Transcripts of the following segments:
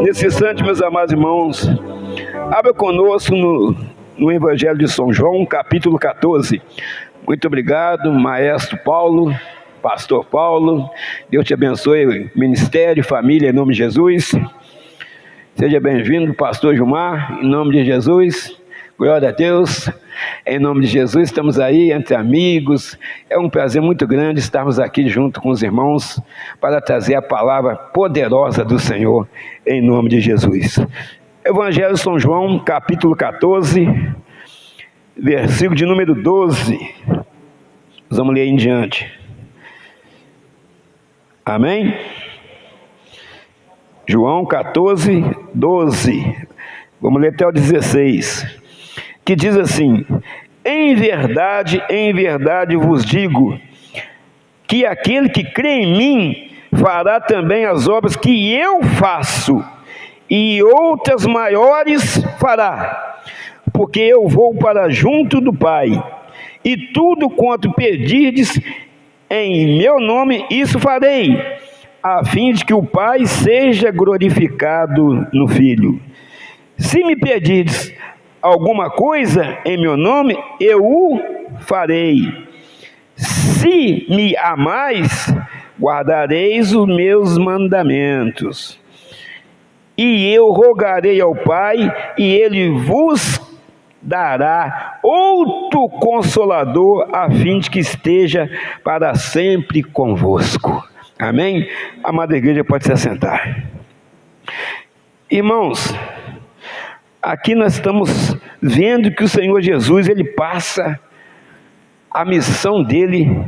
Nesse instante, meus amados irmãos, abra conosco no Evangelho de São João, capítulo 14. Muito obrigado, maestro Paulo, pastor Paulo. Deus te abençoe, ministério, família, em nome de Jesus. Seja bem-vindo, pastor Gilmar, em nome de Jesus. Glória a Deus. Em nome de Jesus, estamos aí entre amigos. É um prazer muito grande estarmos aqui junto com os irmãos para trazer a palavra poderosa do Senhor, em nome de Jesus. Evangelho de São João, capítulo 14, versículo de número 12. Vamos ler em diante. Amém? João 14, 12. Vamos ler até o 16. Que diz assim: em verdade vos digo, que aquele que crê em mim fará também as obras que eu faço, e outras maiores fará, porque eu vou para junto do Pai, e tudo quanto pedirdes em meu nome, isso farei, a fim de que o Pai seja glorificado no Filho. Se me pedirdes alguma coisa em meu nome, eu o farei. Se me amais, guardareis os meus mandamentos. E eu rogarei ao Pai, e Ele vos dará outro Consolador, a fim de que esteja para sempre convosco. Amém? A amada igreja pode se assentar. Irmãos, aqui nós estamos vendo que o Senhor Jesus, Ele passa a missão dEle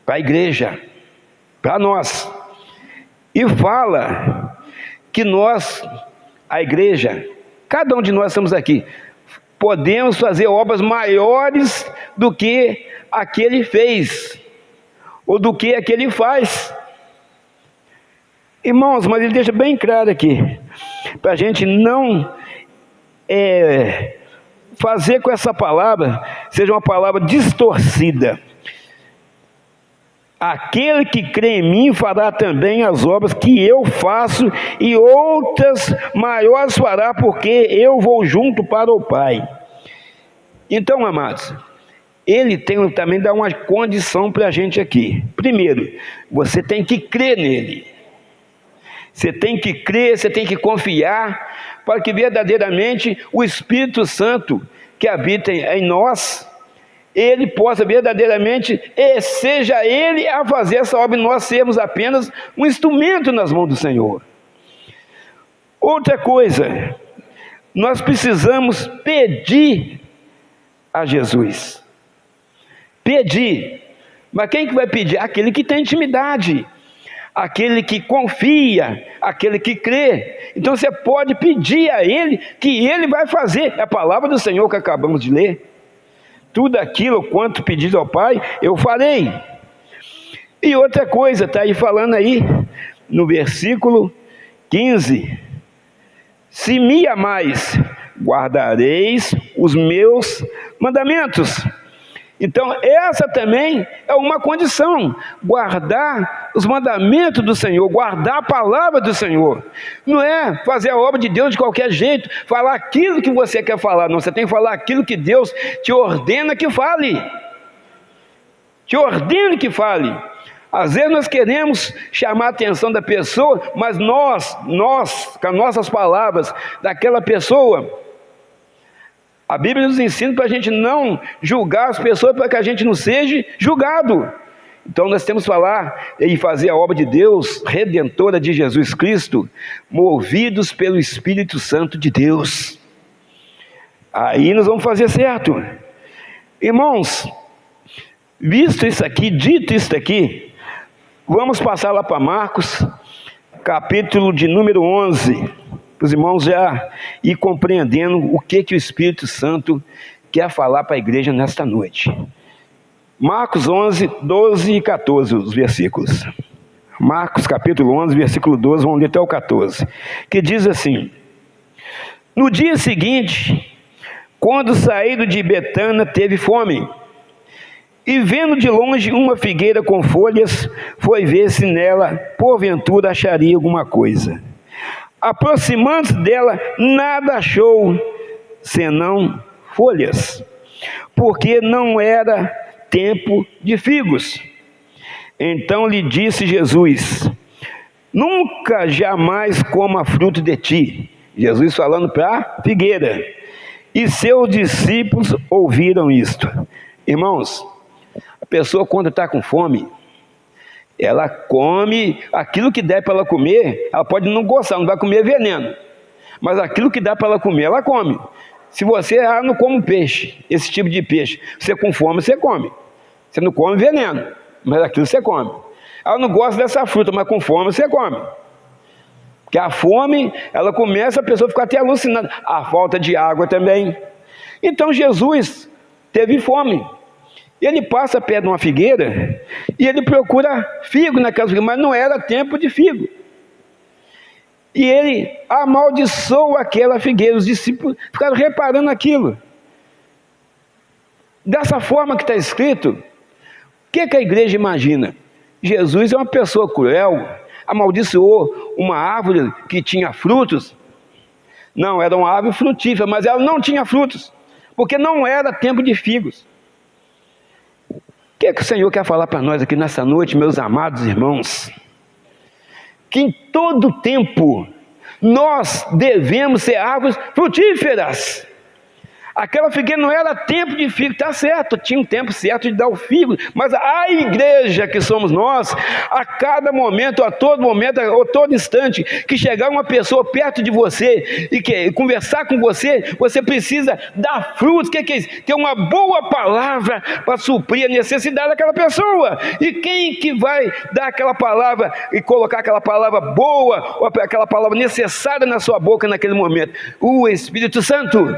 para a igreja, para nós, e fala que nós, a igreja, cada um de nós estamos aqui, podemos fazer obras maiores do que aquele fez, ou do que aquele faz. Irmãos, mas ele deixa bem claro aqui, para a gente não fazer com essa palavra, seja uma palavra distorcida. Aquele que crê em mim fará também as obras que eu faço, e outras maiores fará, porque eu vou junto para o Pai. Então, amados, ele tem também dá uma condição para a gente aqui. Primeiro, você tem que crer nele. Você tem que crer, você tem que confiar, para que verdadeiramente o Espírito Santo que habita em nós, ele possa verdadeiramente, seja ele a fazer essa obra, e nós sermos apenas um instrumento nas mãos do Senhor. Outra coisa, nós precisamos pedir a Jesus. Pedir. Mas quem que vai pedir? Aquele que tem intimidade, aquele que confia, aquele que crê. Então você pode pedir a Ele, que Ele vai fazer. É a palavra do Senhor que acabamos de ler. Tudo aquilo quanto pedis ao Pai, eu farei. E outra coisa, está aí falando aí, no versículo 15. Se me amais, guardareis os meus mandamentos. Então essa também é uma condição, guardar os mandamentos do Senhor, guardar a palavra do Senhor. Não é fazer a obra de Deus de qualquer jeito, falar aquilo que você quer falar, não, você tem que falar aquilo que Deus te ordena que fale. Te ordena que fale. Às vezes nós queremos chamar a atenção da pessoa, mas nós, com as nossas palavras, daquela pessoa, a Bíblia nos ensina para a gente não julgar as pessoas, para que a gente não seja julgado. Então nós temos que falar e fazer a obra de Deus, redentora de Jesus Cristo, movidos pelo Espírito Santo de Deus. Aí nós vamos fazer certo. Irmãos, visto isso aqui, dito isso aqui, vamos passar lá para Marcos, capítulo de número 11. Para os irmãos já ir compreendendo o que o Espírito Santo quer falar para a igreja nesta noite. Marcos 11, 12 e 14, os versículos. Marcos capítulo 11, versículo 12, vamos ler até o 14. Que diz assim: no dia seguinte, quando saído de Betânia, teve fome. E vendo de longe uma figueira com folhas, foi ver se nela, porventura, acharia alguma coisa. Aproximando-se dela, nada achou, senão folhas, porque não era tempo de figos. Então lhe disse Jesus: nunca jamais coma fruto de ti. Jesus falando para a figueira. E seus discípulos ouviram isto. Irmãos, a pessoa quando está com fome, ela come aquilo que der para ela comer. Ela pode não gostar, não vai comer veneno, mas aquilo que dá para ela comer, ela come. Se você não come peixe, esse tipo de peixe, você com fome, você come. Você não come veneno, mas aquilo você come. Ela não gosta dessa fruta, mas com fome você come. Porque a fome, ela começa a pessoa ficar até alucinada. A falta de água também. Então Jesus teve fome. Ele passa perto de uma figueira e ele procura figo naquela figueira, mas não era tempo de figo. E ele amaldiçoou aquela figueira. Os discípulos ficaram reparando aquilo. Dessa forma que está escrito, o que a igreja imagina? Jesus é uma pessoa cruel, amaldiçoou uma árvore que tinha frutos. Não, era uma árvore frutífera, mas ela não tinha frutos, porque não era tempo de figos. O que o Senhor quer falar para nós aqui nessa noite, meus amados irmãos? Que em todo tempo nós devemos ser árvores frutíferas. Aquela figueira não era tempo de figo, está certo, tinha um tempo certo de dar o figo, mas a igreja que somos nós, a cada momento, a todo momento, a todo instante, que chegar uma pessoa perto de você e que conversar com você, você precisa dar frutos. O que é isso? Ter uma boa palavra para suprir a necessidade daquela pessoa. E quem que vai dar aquela palavra e colocar aquela palavra boa, ou aquela palavra necessária na sua boca naquele momento? O Espírito Santo.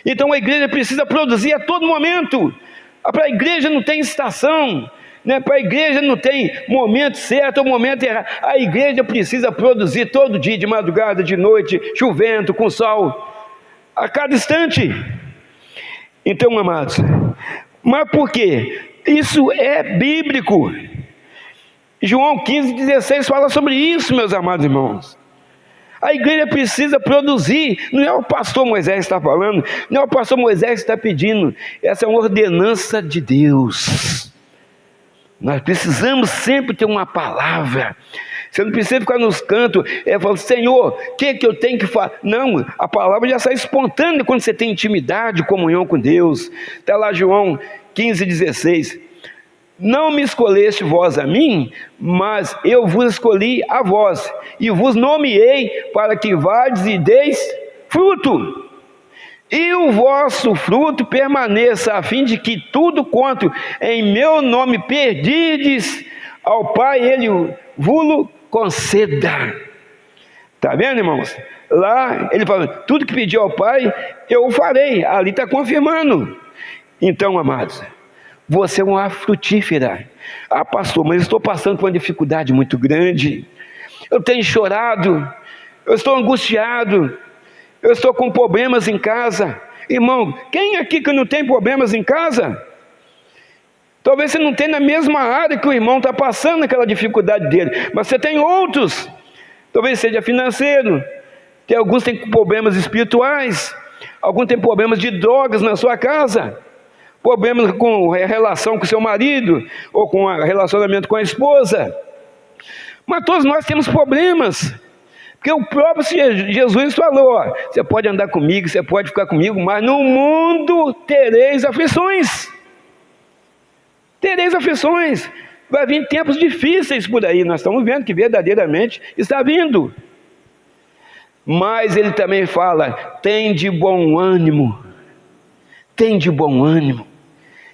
Então a igreja precisa produzir a todo momento. Para a igreja não tem estação, né? Para a igreja não tem momento certo ou momento errado. A igreja precisa produzir todo dia, de madrugada, de noite, chovendo, com sol, a cada instante. Então, amados, mas por quê? Isso é bíblico. João 15,16 fala sobre isso, meus amados irmãos. A igreja precisa produzir, não é o pastor Moisés que está falando, não é o pastor Moisés que está pedindo, essa é uma ordenança de Deus. Nós precisamos sempre ter uma palavra. Você não precisa ficar nos cantos, falando, Senhor, o que eu tenho que falar? Não, a palavra já sai espontânea quando você tem intimidade, comunhão com Deus. Está lá João 15,16. Não me escolheste vós a mim, mas eu vos escolhi a vós, e vos nomeei para que vades e deis fruto, e o vosso fruto permaneça, a fim de que tudo quanto em meu nome pedirdes ao Pai, Ele vos conceda. Está vendo, irmãos? Lá ele fala, tudo que pedir ao Pai, eu o farei. Ali está confirmando. Então, amados, você é uma árvore frutífera. Ah, pastor, mas eu estou passando por uma dificuldade muito grande. Eu tenho chorado, eu estou angustiado, eu estou com problemas em casa. Irmão, quem aqui que não tem problemas em casa? Talvez você não tenha na mesma área que o irmão está passando aquela dificuldade dele, mas você tem outros. Talvez seja financeiro, tem alguns que têm problemas espirituais, alguns têm problemas de drogas na sua casa, problemas com relação com seu marido, ou com relacionamento com a esposa. Mas todos nós temos problemas, porque o próprio Jesus falou, ó, você pode andar comigo, você pode ficar comigo, mas no mundo tereis aflições. Tereis aflições. Vai vir tempos difíceis por aí, nós estamos vendo que verdadeiramente está vindo. Mas ele também fala, tem de bom ânimo,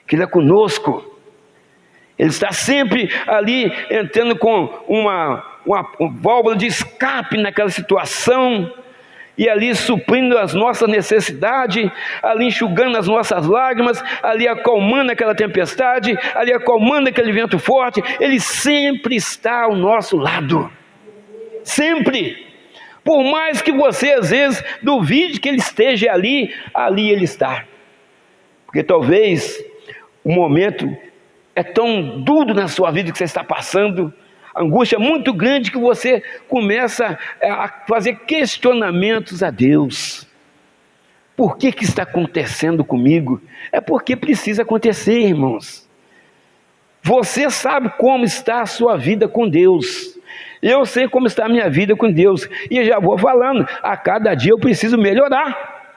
que Ele é conosco. Ele está sempre ali entrando com uma válvula de escape naquela situação, e ali suprindo as nossas necessidades, ali enxugando as nossas lágrimas, ali acalmando aquela tempestade, ali acalmando aquele vento forte. Ele sempre está ao nosso lado, sempre. Por mais que você às vezes duvide que Ele esteja ali, ali Ele está. Porque talvez o momento é tão duro na sua vida que você está passando, a angústia é muito grande que você começa a fazer questionamentos a Deus. Por que está acontecendo comigo? É porque precisa acontecer, irmãos. Você sabe como está a sua vida com Deus. Eu sei como está a minha vida com Deus. E eu já vou falando, a cada dia eu preciso melhorar.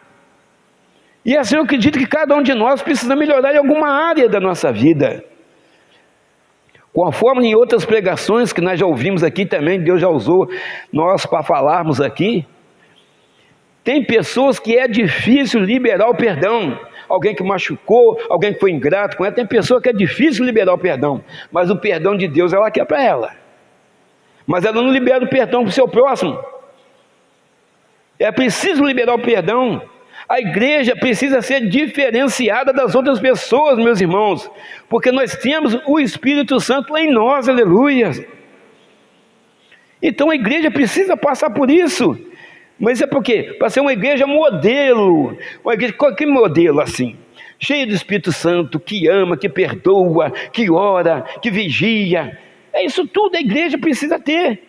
E assim eu acredito que cada um de nós precisa melhorar em alguma área da nossa vida. Conforme em outras pregações que nós já ouvimos aqui também, Deus já usou nós para falarmos aqui. Tem pessoas que é difícil liberar o perdão. Alguém que machucou, alguém que foi ingrato com ela. Tem pessoa que é difícil liberar o perdão. Mas o perdão de Deus ela quer para ela. Mas ela não libera o perdão para o seu próximo. É preciso liberar o perdão. A igreja precisa ser diferenciada das outras pessoas, meus irmãos. Porque nós temos o Espírito Santo em nós, aleluia. Então a igreja precisa passar por isso. Mas é porque para ser uma igreja modelo, uma igreja, que modelo assim? Cheia do Espírito Santo, que ama, que perdoa, que ora, que vigia. É isso tudo a igreja precisa ter.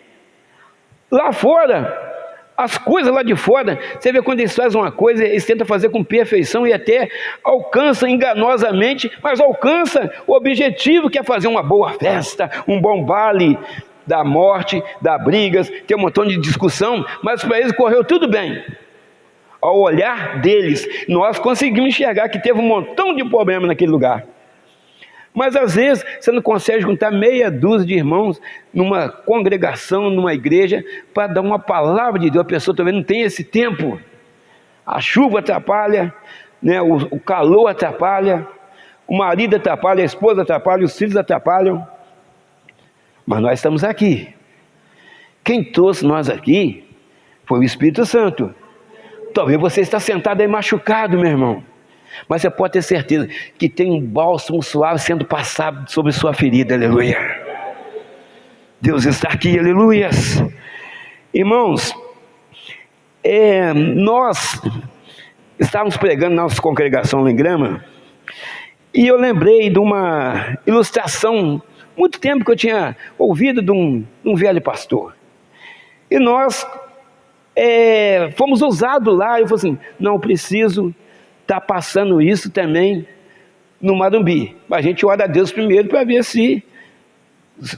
Lá fora, as coisas lá de fora, você vê quando eles fazem uma coisa, eles tentam fazer com perfeição e até alcançam enganosamente, mas alcançam o objetivo que é fazer uma boa festa, um bom baile, da morte, da brigas, tem um montão de discussão, mas para eles correu tudo bem. Ao olhar deles, nós conseguimos enxergar que teve um montão de problema naquele lugar. Mas às vezes você não consegue juntar meia dúzia de irmãos numa congregação, numa igreja, para dar uma palavra de Deus. A pessoa também não tem esse tempo. A chuva atrapalha, né? O calor atrapalha, o marido atrapalha, a esposa atrapalha, os filhos atrapalham. Mas nós estamos aqui. Quem trouxe nós aqui foi o Espírito Santo. Talvez você está sentado aí machucado, meu irmão. Mas você pode ter certeza que tem um bálsamo suave sendo passado sobre sua ferida, aleluia. Deus está aqui, aleluia. Irmãos, nós estávamos pregando na nossa congregação lá em Grama, e eu lembrei de uma ilustração, muito tempo que eu tinha ouvido de um velho pastor. E nós fomos usados lá, eu falei assim, não preciso estar passando isso também no Marumbi. Mas a gente ora a Deus primeiro para ver se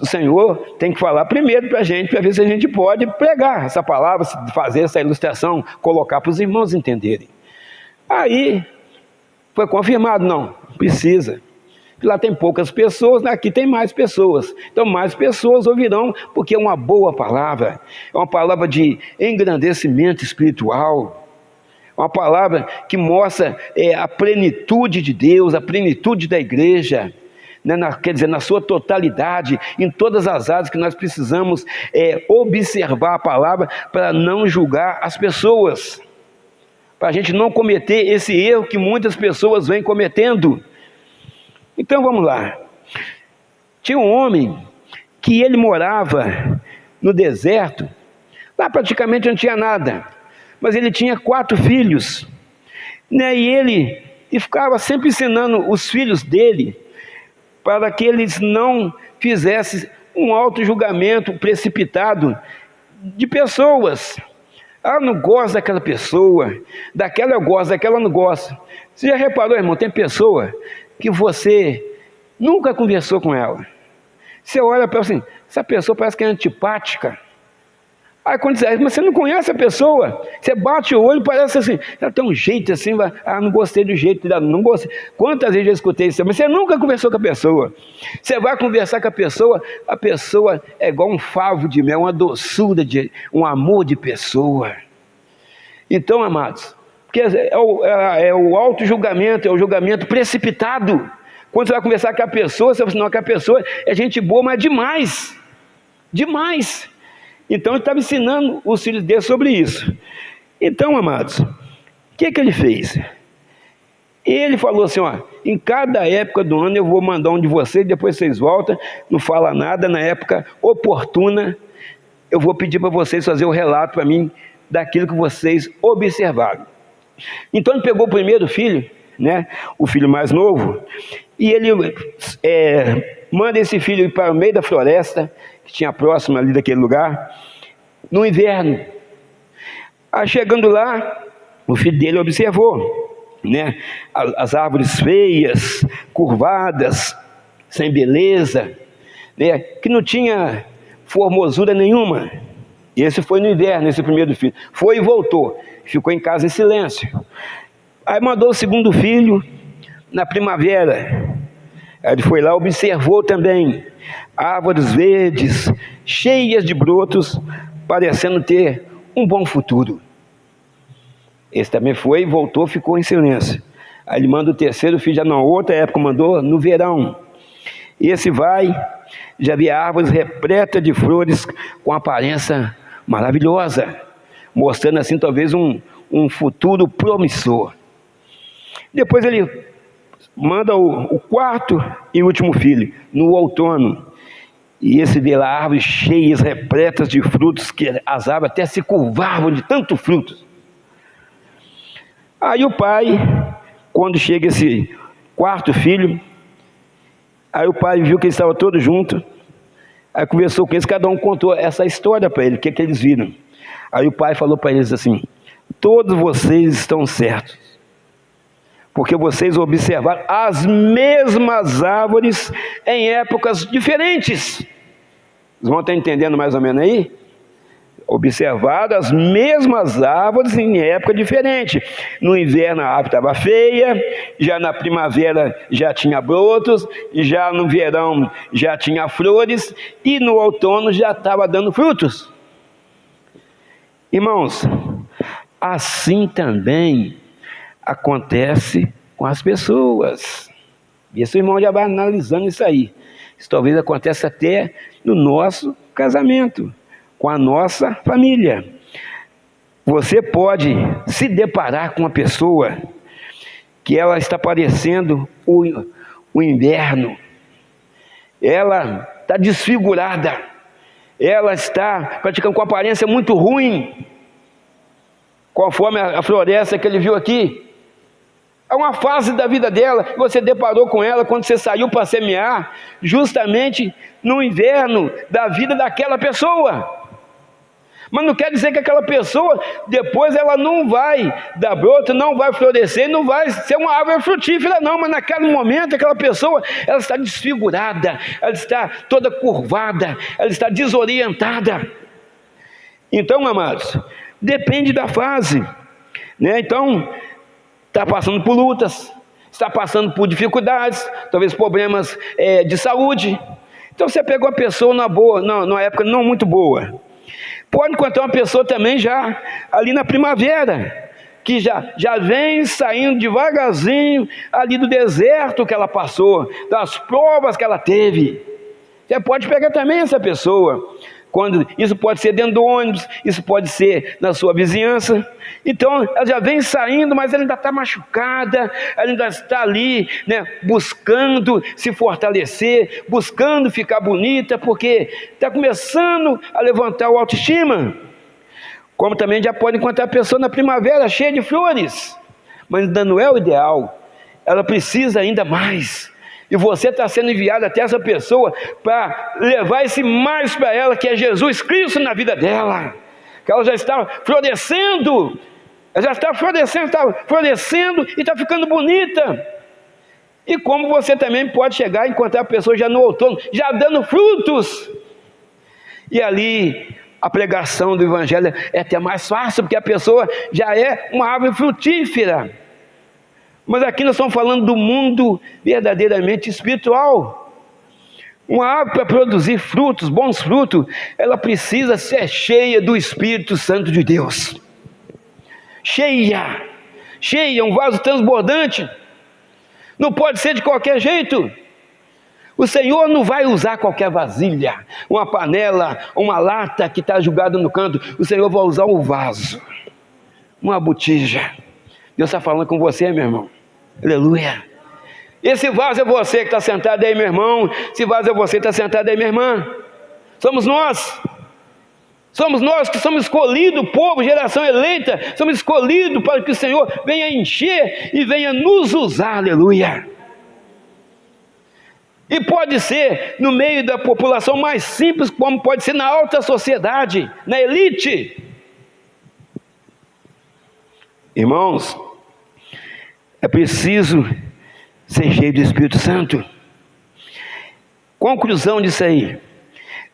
o Senhor tem que falar primeiro para a gente, para ver se a gente pode pregar essa palavra, fazer essa ilustração, colocar para os irmãos entenderem. Aí foi confirmado, não precisa. Lá tem poucas pessoas, aqui tem mais pessoas. Então mais pessoas ouvirão, porque é uma boa palavra. É uma palavra de engrandecimento espiritual. Uma palavra que mostra a plenitude de Deus, a plenitude da igreja. Né? Quer dizer, na sua totalidade, em todas as áreas que nós precisamos observar a palavra para não julgar as pessoas. Para a gente não cometer esse erro que muitas pessoas vêm cometendo. Então vamos lá. Tinha um homem que ele morava no deserto, lá praticamente não tinha nada, mas ele tinha 4 filhos, né? E ele ficava sempre ensinando os filhos dele para que eles não fizessem um auto-julgamento precipitado de pessoas. Ah, não gosto daquela pessoa, daquela eu gosto, daquela eu não gosto. Você já reparou, irmão, tem pessoa que você nunca conversou com ela. Você olha para ela assim, essa pessoa parece que é antipática. Aí quando você diz, mas você não conhece a pessoa, você bate o olho, parece assim, ela tem um jeito assim, não gostei do jeito dela, não gostei. Quantas vezes eu escutei isso? Mas você nunca conversou com a pessoa. Você vai conversar com a pessoa é igual um favo de mel, uma doçura, um amor de pessoa. Então, amados, porque é o auto-julgamento, é o julgamento precipitado. Quando você vai conversar com a pessoa, você vai falar, não, que a pessoa é gente boa, mas demais. Demais. Então ele estava ensinando os filhos dele sobre isso. Então, amados, o que ele fez? Ele falou assim, ó, em cada época do ano eu vou mandar um de vocês, depois vocês voltam, não fala nada, na época oportuna, eu vou pedir para vocês fazer o relato para mim daquilo que vocês observaram. Então ele pegou o primeiro filho, né, o filho mais novo, E ele manda esse filho ir para o meio da floresta, que tinha próximo ali daquele lugar, no inverno. Aí chegando lá, o filho dele observou, né, as árvores feias, curvadas, sem beleza, né, que não tinha formosura nenhuma. Esse foi no inverno, esse primeiro filho. Foi e voltou, ficou em casa em silêncio. Aí mandou o segundo filho na primavera. Aí ele foi lá, observou também árvores verdes, cheias de brotos, parecendo ter um bom futuro. Esse também foi e voltou, ficou em silêncio. Aí ele manda o terceiro filho, já na outra época, mandou no verão. Esse vai, já vê árvores repletas de flores com aparência maravilhosa, mostrando assim talvez um futuro promissor. Depois ele manda o quarto e último filho, no outono. E esse vê lá árvores cheias, repletas de frutos, que as árvores até se curvavam de tanto frutos. Aí o pai, quando chega esse quarto filho, aí o pai viu que eles estavam todos juntos, aí conversou com eles, cada um contou essa história para ele, o que eles viram. Aí o pai falou para eles assim: todos vocês estão certos, porque vocês observaram as mesmas árvores em épocas diferentes. Vocês vão estar entendendo mais ou menos aí? Observaram as mesmas árvores em época diferente. No inverno a árvore estava feia, já na primavera já tinha brotos, já no verão já tinha flores, e no outono já estava dando frutos. Irmãos, assim também acontece com as pessoas. E esse irmão já vai analisando isso aí. Isso talvez aconteça até no nosso casamento, com a nossa família. Você pode se deparar com uma pessoa que ela está parecendo o inverno. Ela está desfigurada. Ela está praticando com aparência muito ruim, conforme a floresta que ele viu aqui. É uma fase da vida dela, você deparou com ela quando você saiu para semear, justamente no inverno da vida daquela pessoa. Mas não quer dizer que aquela pessoa, depois ela não vai dar broto, não vai florescer, não vai ser uma árvore frutífera não, mas naquele momento aquela pessoa, ela está desfigurada, ela está toda curvada, ela está desorientada. Então, amados, depende da fase, né? Então, está passando por lutas, está passando por dificuldades, talvez problemas de saúde. Então você pegou a pessoa numa época não muito boa. Pode encontrar uma pessoa também já ali na primavera, que já vem saindo devagarzinho ali do deserto que ela passou, das provas que ela teve. Você pode pegar também essa pessoa. Isso pode ser dentro do ônibus, isso pode ser na sua vizinhança. Então ela já vem saindo, mas ela ainda está machucada, ela ainda está ali, né, buscando se fortalecer, buscando ficar bonita, porque está começando a levantar o autoestima. Como também já pode encontrar a pessoa na primavera cheia de flores, mas ainda não é o ideal, ela precisa ainda mais. E você está sendo enviado até essa pessoa para levar esse mais para ela, que é Jesus Cristo na vida dela. Que ela já está florescendo, e está ficando bonita. E como você também pode chegar e encontrar a pessoa já no outono, já dando frutos. E ali a pregação do Evangelho é até mais fácil, porque a pessoa já é uma árvore frutífera. Mas aqui nós estamos falando do mundo verdadeiramente espiritual. Uma árvore, para produzir frutos, bons frutos, ela precisa ser cheia do Espírito Santo de Deus. Cheia, um vaso transbordante. Não pode ser de qualquer jeito. O Senhor não vai usar qualquer vasilha, uma panela, uma lata que está jogada no canto. O Senhor vai usar um vaso, uma botija. Deus está falando com você, meu irmão. Aleluia. Esse vaso é você que está sentado aí, meu irmão. Esse vaso é você que está sentado aí, minha irmã. Somos nós que somos escolhidos, povo, geração eleita. Somos escolhidos para que o Senhor venha encher e venha nos usar. Aleluia. E pode ser no meio da população mais simples, como pode ser na alta sociedade, na elite. Irmãos, é preciso ser cheio do Espírito Santo. Conclusão disso aí: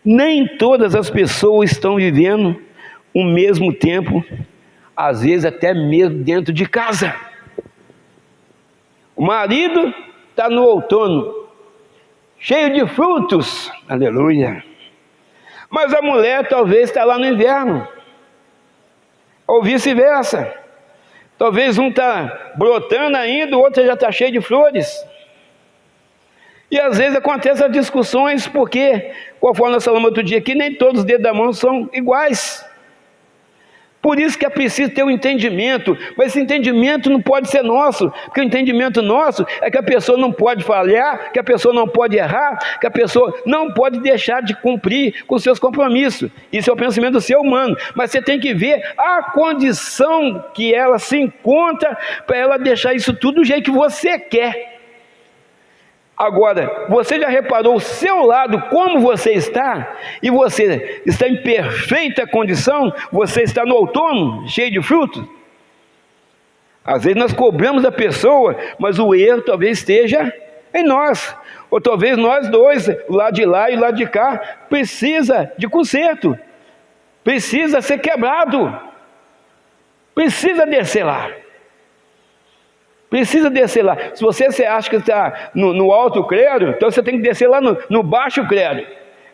nem todas as pessoas estão vivendo o mesmo tempo, às vezes até mesmo dentro de casa. O marido está no outono, cheio de frutos, aleluia, mas a mulher talvez está lá no inverno, ou vice-versa. Talvez um está brotando ainda, o outro já está cheio de flores. E às vezes acontecem as discussões, porque, conforme nós falamos outro dia aqui, nem todos os dedos da mão são iguais. Por isso que é preciso ter um entendimento, mas esse entendimento não pode ser nosso, porque o entendimento nosso é que a pessoa não pode falhar, que a pessoa não pode errar, que a pessoa não pode deixar de cumprir com seus compromissos. Isso é o pensamento do ser humano, mas você tem que ver a condição que ela se encontra para ela deixar isso tudo do jeito que você quer. Agora, você já reparou o seu lado, como você está? E você está em perfeita condição? Você está no outono, cheio de frutos? Às vezes nós cobramos da pessoa, mas o erro talvez esteja em nós. Ou talvez nós dois, o lado de lá e o lado de cá, precisa de conserto. Precisa ser quebrado. Precisa descer lá. Precisa descer lá. Se você acha que está no alto credo, então você tem que descer lá no baixo credo.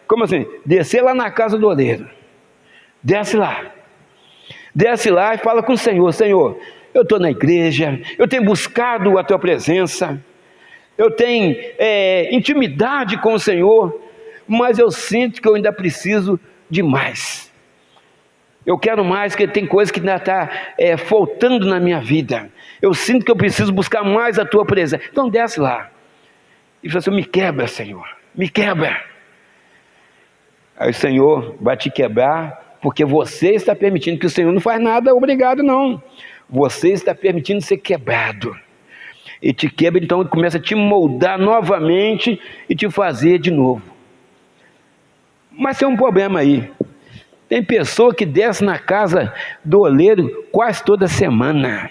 Como assim? Descer lá na casa do oleiro. Desce lá. Desce lá e fala com o Senhor: Senhor, eu estou na igreja, eu tenho buscado a Tua presença, eu tenho intimidade com o Senhor, mas eu sinto que eu ainda preciso de mais. Eu quero mais, porque tem coisa que ainda está faltando na minha vida. Eu sinto que eu preciso buscar mais a Tua presença. Então desce lá e fala assim: me quebra, Senhor, me quebra. Aí o Senhor vai te quebrar, porque você está permitindo, que o Senhor não faz nada obrigado não. Você está permitindo ser quebrado. E te quebra, então ele começa a te moldar novamente e te fazer de novo. Mas tem um problema aí. Tem pessoa que desce na casa do oleiro quase toda semana.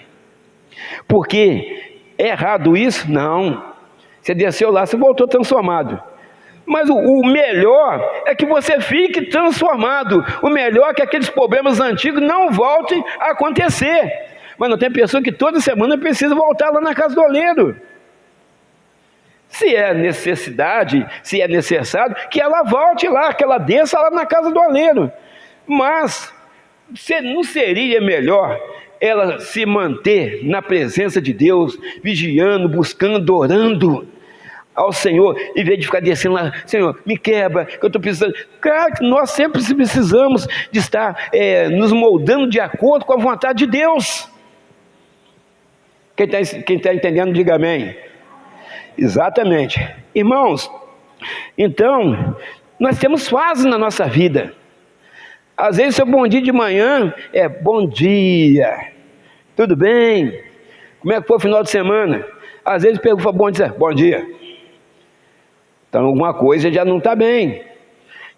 Porque é errado isso? Não. Você desceu lá, você voltou transformado. Mas o melhor é que você fique transformado. O melhor é que aqueles problemas antigos não voltem a acontecer. Mas não, tem pessoa que toda semana precisa voltar lá na casa do oleiro. Se é necessidade, se é necessário, que ela volte lá, que ela desça lá na casa do oleiro. Mas não seria melhor ela se manter na presença de Deus, vigiando, buscando, orando ao Senhor, em vez de ficar descendo lá: Senhor, me quebra, que eu estou precisando. Claro que nós sempre precisamos de estar nos moldando de acordo com a vontade de Deus. Quem está entendendo, diga amém. Exatamente. Irmãos, então, nós temos fases na nossa vida. Às vezes o seu bom dia de manhã é: bom dia, tudo bem? Como é que foi o final de semana? Às vezes pergunta: bom dia, bom dia. Então alguma coisa já não está bem.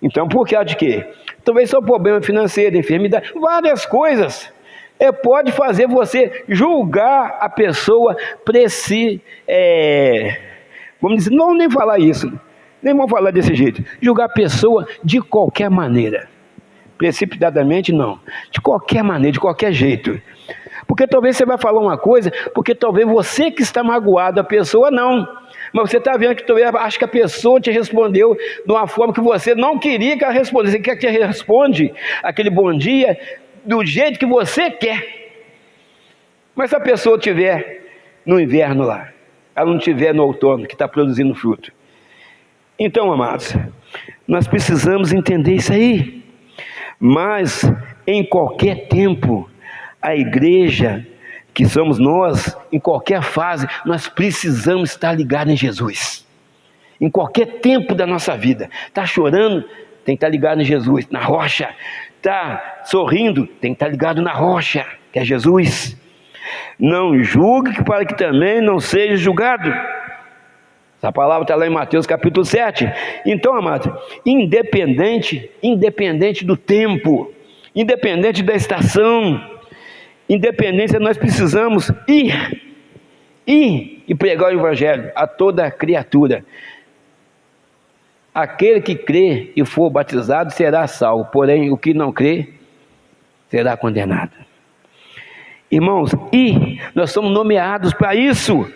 Então por causa de quê? Talvez só problema financeiro, enfermidade, várias coisas. Pode fazer você julgar a pessoa vamos dizer, não nem falar isso, nem vamos falar desse jeito, julgar a pessoa de qualquer maneira. Precipitadamente não, de qualquer maneira, de qualquer jeito. Porque talvez você vai falar uma coisa, porque talvez você que está magoado, a pessoa não. Mas você está vendo que talvez acha que a pessoa te respondeu de uma forma que você não queria que ela respondesse. Você quer que ela responde aquele bom dia do jeito que você quer. Mas se a pessoa estiver no inverno lá, ela não estiver no outono, que está produzindo fruto. Então, amados, nós precisamos entender isso aí. Mas em qualquer tempo, a igreja, que somos nós, em qualquer fase, nós precisamos estar ligados em Jesus. Em qualquer tempo da nossa vida. Está chorando? Tem que estar ligado em Jesus, na rocha. Está sorrindo? Tem que estar ligado na rocha, que é Jesus. Não julgue para que também não seja julgado. Essa palavra está lá em Mateus capítulo 7. Então, amado, independente do tempo, independente da estação, independente, nós precisamos ir e pregar o evangelho a toda criatura. Aquele que crê e for batizado será salvo, porém o que não crê será condenado. Irmãos, nós somos nomeados para isso.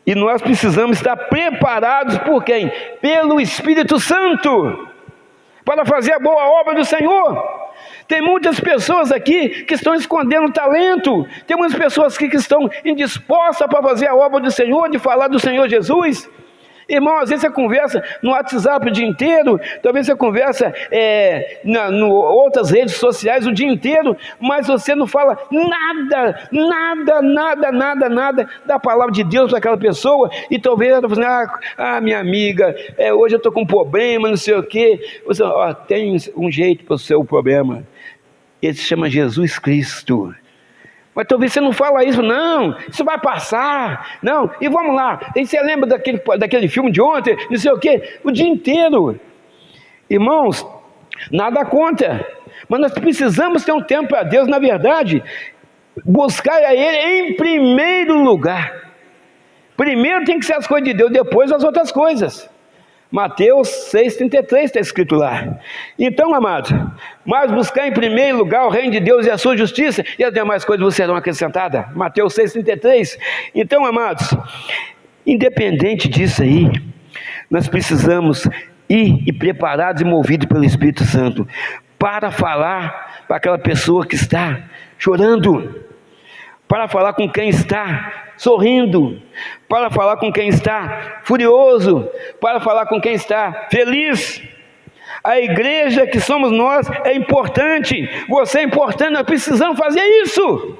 E nós precisamos estar preparados por quem? Pelo Espírito Santo, para fazer a boa obra do Senhor. Tem muitas pessoas aqui que estão escondendo talento. Tem muitas pessoas aqui que estão indispostas para fazer a obra do Senhor, de falar do Senhor Jesus. Irmão, às vezes você conversa no WhatsApp o dia inteiro, talvez você conversa outras redes sociais o dia inteiro, mas você não fala nada da palavra de Deus para aquela pessoa, e talvez ela fale assim, minha amiga, hoje eu estou com um problema, não sei o quê. Você, tem um jeito para o seu problema, ele se chama Jesus Cristo. Mas talvez você não fala isso, não, isso vai passar, não, e vamos lá, e você lembra daquele filme de ontem, não sei o quê, o dia inteiro. Irmãos, nada contra, mas nós precisamos ter um tempo para Deus, na verdade, buscar a Ele em primeiro lugar. Primeiro tem que ser as coisas de Deus, depois as outras coisas. Mateus 6,33 está escrito lá. Então, amados, mas buscar em primeiro lugar o reino de Deus e a sua justiça, e as demais coisas vos serão acrescentadas. Mateus 6,33. Então, amados, independente disso aí, nós precisamos ir preparados e movidos pelo Espírito Santo para falar para aquela pessoa que está chorando, para falar com quem está sorrindo, para falar com quem está furioso, para falar com quem está feliz. A igreja que somos nós é importante, você é importante, nós precisamos fazer isso.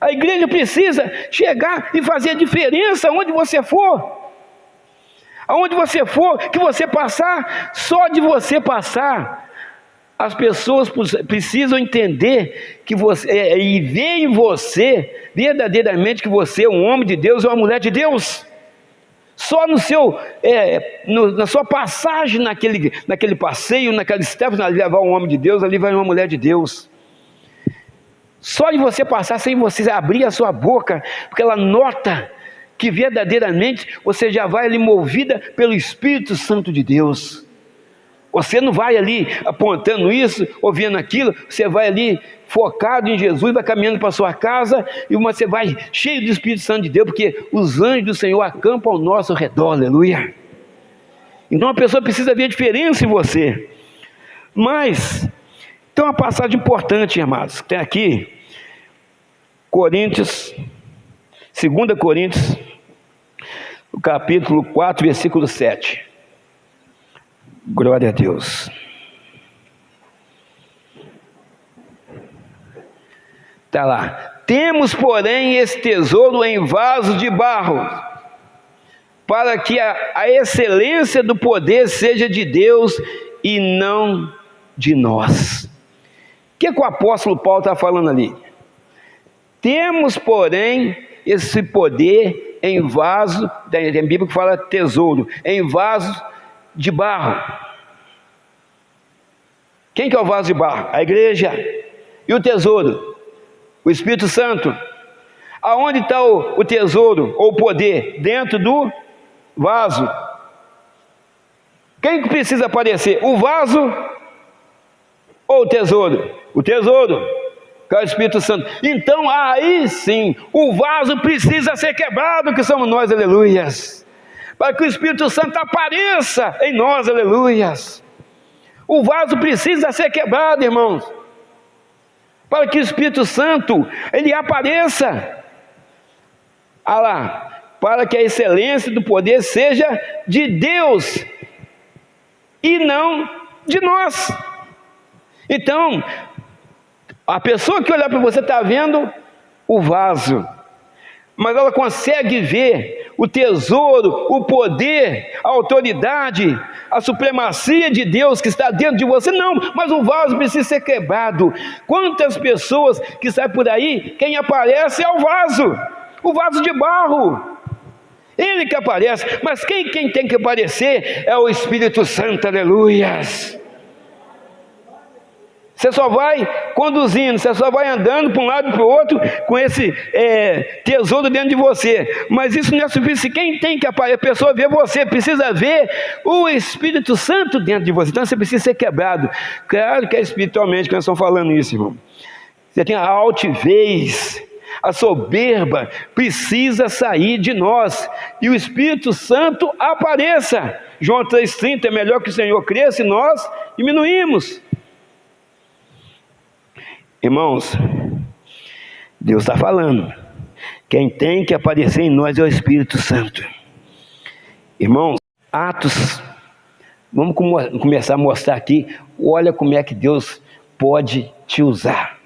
A igreja precisa chegar e fazer a diferença onde você for. Aonde você for, que você passar, só de você passar, as pessoas precisam entender que você, e ver em você, verdadeiramente, que você é um homem de Deus ou uma mulher de Deus. Só na sua passagem naquele passeio, naquela estepa, ali levar um homem de Deus, ali vai uma mulher de Deus. Só de você passar, sem você abrir a sua boca, porque ela nota que verdadeiramente você já vai ali movida pelo Espírito Santo de Deus. Você não vai ali apontando isso, ouvindo aquilo, você vai ali focado em Jesus, vai caminhando para a sua casa, e você vai cheio do Espírito Santo de Deus, porque os anjos do Senhor acampam ao nosso redor, aleluia. Então a pessoa precisa ver a diferença em você. Mas, tem uma passagem importante, amados, tem aqui, 2 Coríntios, o capítulo 4, versículo 7. Glória a Deus. Está lá. Temos, porém, esse tesouro em vasos de barro, para que a excelência do poder seja de Deus e não de nós. O que o apóstolo Paulo está falando ali? Temos, porém, esse poder em vaso, tem a Bíblia que fala tesouro, em vasos de barro. Quem que é o vaso de barro? A igreja. E o tesouro? O Espírito Santo. Aonde está o tesouro ou o poder? Dentro do vaso. Quem que precisa aparecer? O vaso ou o tesouro? O tesouro, que é o Espírito Santo. Então aí sim, o vaso precisa ser quebrado, que somos nós, aleluias, para que o Espírito Santo apareça em nós, aleluias. O vaso precisa ser quebrado, irmãos, para que o Espírito Santo, ele apareça. Para que a excelência do poder seja de Deus e não de nós. Então, a pessoa que olhar para você está vendo o vaso, mas ela consegue ver o tesouro, o poder, a autoridade, a supremacia de Deus que está dentro de você. Não, mas o vaso precisa ser quebrado. Quantas pessoas que saem por aí, quem aparece é o vaso de barro. Ele que aparece, mas quem tem que aparecer é o Espírito Santo, aleluias. Você só vai conduzindo, você só vai andando para um lado e para o outro com esse tesouro dentro de você. Mas isso não é suficiente. Quem tem que aparecer, a pessoa vê você, precisa ver o Espírito Santo dentro de você. Então você precisa ser quebrado. Claro que é espiritualmente que nós estamos falando isso, irmão. Você tem a altivez, a soberba, precisa sair de nós. E o Espírito Santo apareça. João 3,30, é melhor que o Senhor cresça e nós diminuímos. Irmãos, Deus está falando. Quem tem que aparecer em nós é o Espírito Santo. Irmãos, Atos, vamos começar a mostrar aqui. Olha como é que Deus pode te usar.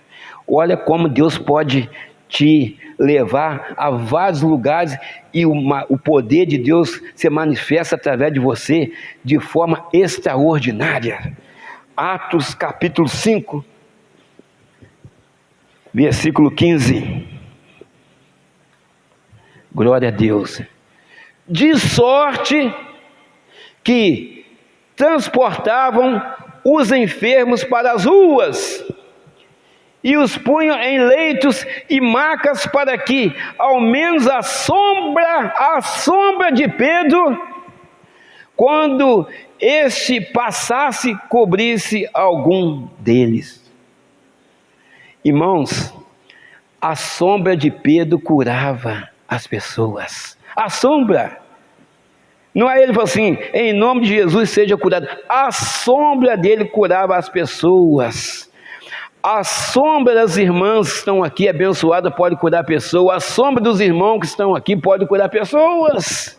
Olha como Deus pode te levar a vários lugares e o poder de Deus se manifesta através de você de forma extraordinária. Atos capítulo 5. Versículo 15. Glória a Deus. De sorte que transportavam os enfermos para as ruas e os punham em leitos e macas para que, ao menos a sombra de Pedro, quando este passasse, cobrisse algum deles. Irmãos, a sombra de Pedro curava as pessoas. A sombra. Não é ele falou assim, em nome de Jesus seja curado. A sombra dele curava as pessoas. A sombra das irmãs que estão aqui abençoada pode curar pessoas. A sombra dos irmãos que estão aqui pode curar pessoas.